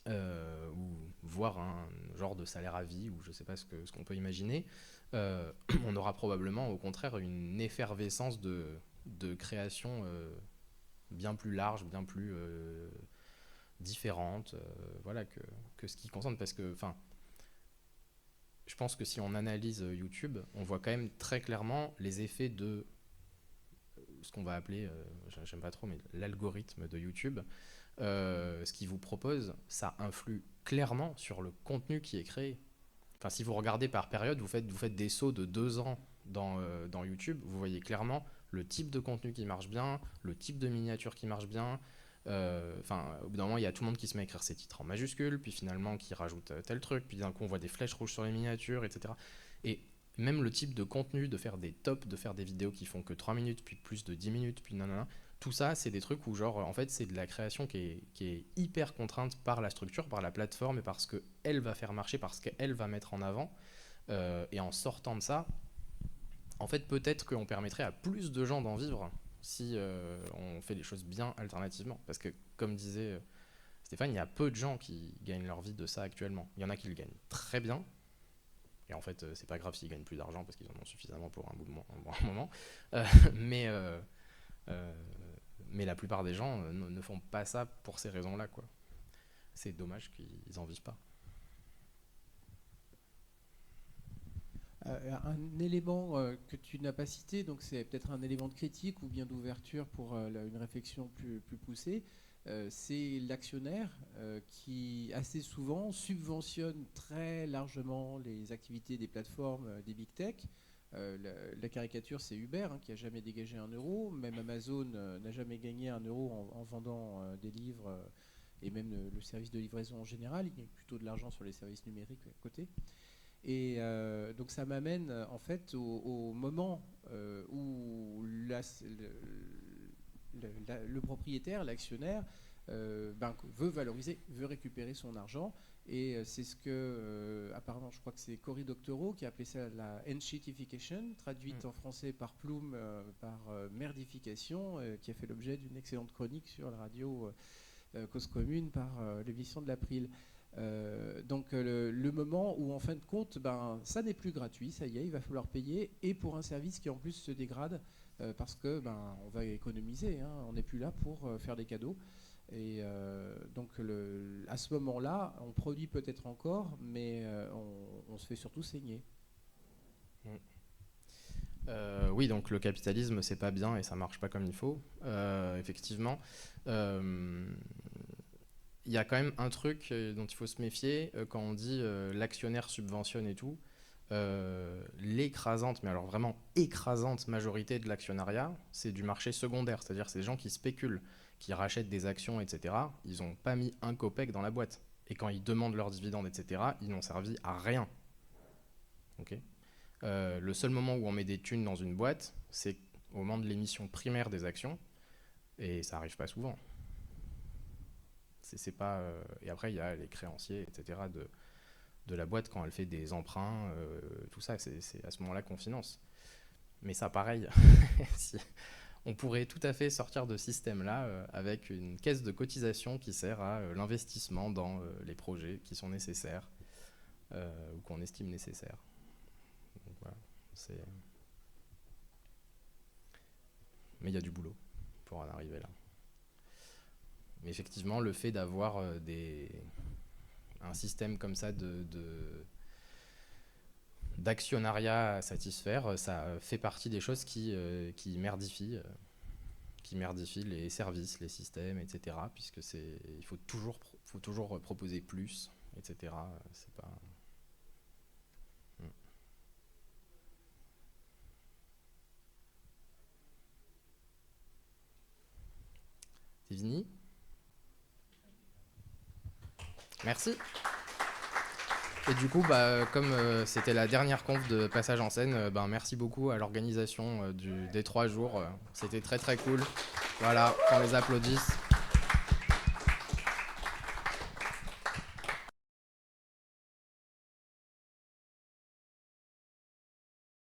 Speaker 1: ou voire un genre de salaire à vie ou je sais pas ce qu'on peut imaginer, on aura probablement au contraire une effervescence de création bien plus large, bien plus différente voilà que ce qui concerne parce que enfin je pense que si on analyse YouTube, on voit quand même très clairement les effets de ce qu'on va appeler, j'aime pas trop, mais l'algorithme de YouTube. Ce qu'il vous propose, ça influe clairement sur le contenu qui est créé. Enfin, si vous regardez par période, vous faites des sauts de 2 ans dans YouTube, vous voyez clairement le type de contenu qui marche bien, le type de miniature qui marche bien. Au bout d'un moment il y a tout le monde qui se met à écrire ses titres en majuscules, puis finalement qui rajoute tel truc, puis d'un coup on voit des flèches rouges sur les miniatures, etc. Et même le type de contenu, de faire des tops, de faire des vidéos qui font que 3 minutes, puis plus de 10 minutes, puis nanana, tout ça c'est des trucs où genre en fait c'est de la création qui est hyper contrainte par la structure, par la plateforme et parce qu'elle va faire marcher, parce qu'elle va mettre en avant, et en sortant de ça en fait peut-être qu'on permettrait à plus de gens d'en vivre si on fait les choses bien alternativement. Parce que, comme disait Stéphane, il y a peu de gens qui gagnent leur vie de ça actuellement. Il y en a qui le gagnent très bien, et en fait, c'est pas grave s'ils gagnent plus d'argent, parce qu'ils en ont suffisamment pour un bon moment. mais la plupart des gens ne font pas ça pour ces raisons-là, quoi. C'est dommage qu'ils en vivent pas.
Speaker 9: Un élément que tu n'as pas cité, donc c'est peut-être un élément de critique ou bien d'ouverture pour une réflexion plus poussée, c'est l'actionnaire qui assez souvent subventionne très largement les activités des plateformes des big tech. La caricature, c'est Uber qui n'a jamais dégagé 1 euro, même Amazon n'a jamais gagné 1 euro en vendant des livres et même le service de livraison en général. Il gagne plutôt de l'argent sur les services numériques à côté. Et donc ça m'amène en fait au moment où le propriétaire, l'actionnaire, veut valoriser, veut récupérer son argent. Et c'est ce que, apparemment, je crois que c'est Cory Doctorow qui a appelé ça la enshittification, traduite en français par Plume, par merdification, qui a fait l'objet d'une excellente chronique sur la radio Cause Commune par l'émission de l'April. Donc le moment où en fin de compte ça n'est plus gratuit, ça y est, il va falloir payer, et pour un service qui en plus se dégrade parce que on va économiser, on n'est plus là pour faire des cadeaux, et donc à ce moment-là on produit peut-être encore, mais on se fait surtout saigner.
Speaker 1: Oui, donc le capitalisme c'est pas bien et ça marche pas comme il faut, effectivement. Il y a quand même un truc dont il faut se méfier quand on dit l'actionnaire subventionne et tout. L'écrasante, mais alors vraiment écrasante majorité de l'actionnariat, c'est du marché secondaire. C'est-à-dire c'est des gens qui spéculent, qui rachètent des actions, etc. Ils n'ont pas mis un copec dans la boîte. Et quand ils demandent leurs dividendes, etc., ils n'ont servi à rien. Okay. Le seul moment où on met des thunes dans une boîte, c'est au moment de l'émission primaire des actions. Et ça n'arrive pas souvent. C'est pas, et après, il y a les créanciers, etc., de la boîte quand elle fait des emprunts, tout ça, c'est à ce moment-là qu'on finance. Mais ça, pareil, on pourrait tout à fait sortir de ce système-là avec une caisse de cotisation qui sert à l'investissement dans les projets qui sont nécessaires ou qu'on estime nécessaires. Donc, voilà, mais il y a du boulot pour en arriver là. Mais effectivement, le fait d'avoir un système comme ça d'actionnariat à satisfaire, ça fait partie des choses qui merdifient les services, les systèmes, etc. Puisque il faut toujours proposer plus, etc. C'est pas... C'est fini ? Merci. Et du coup, comme c'était la dernière conf de Passage en scène, merci beaucoup à l'organisation des 3 jours. C'était très très cool. Voilà, on les applaudisse.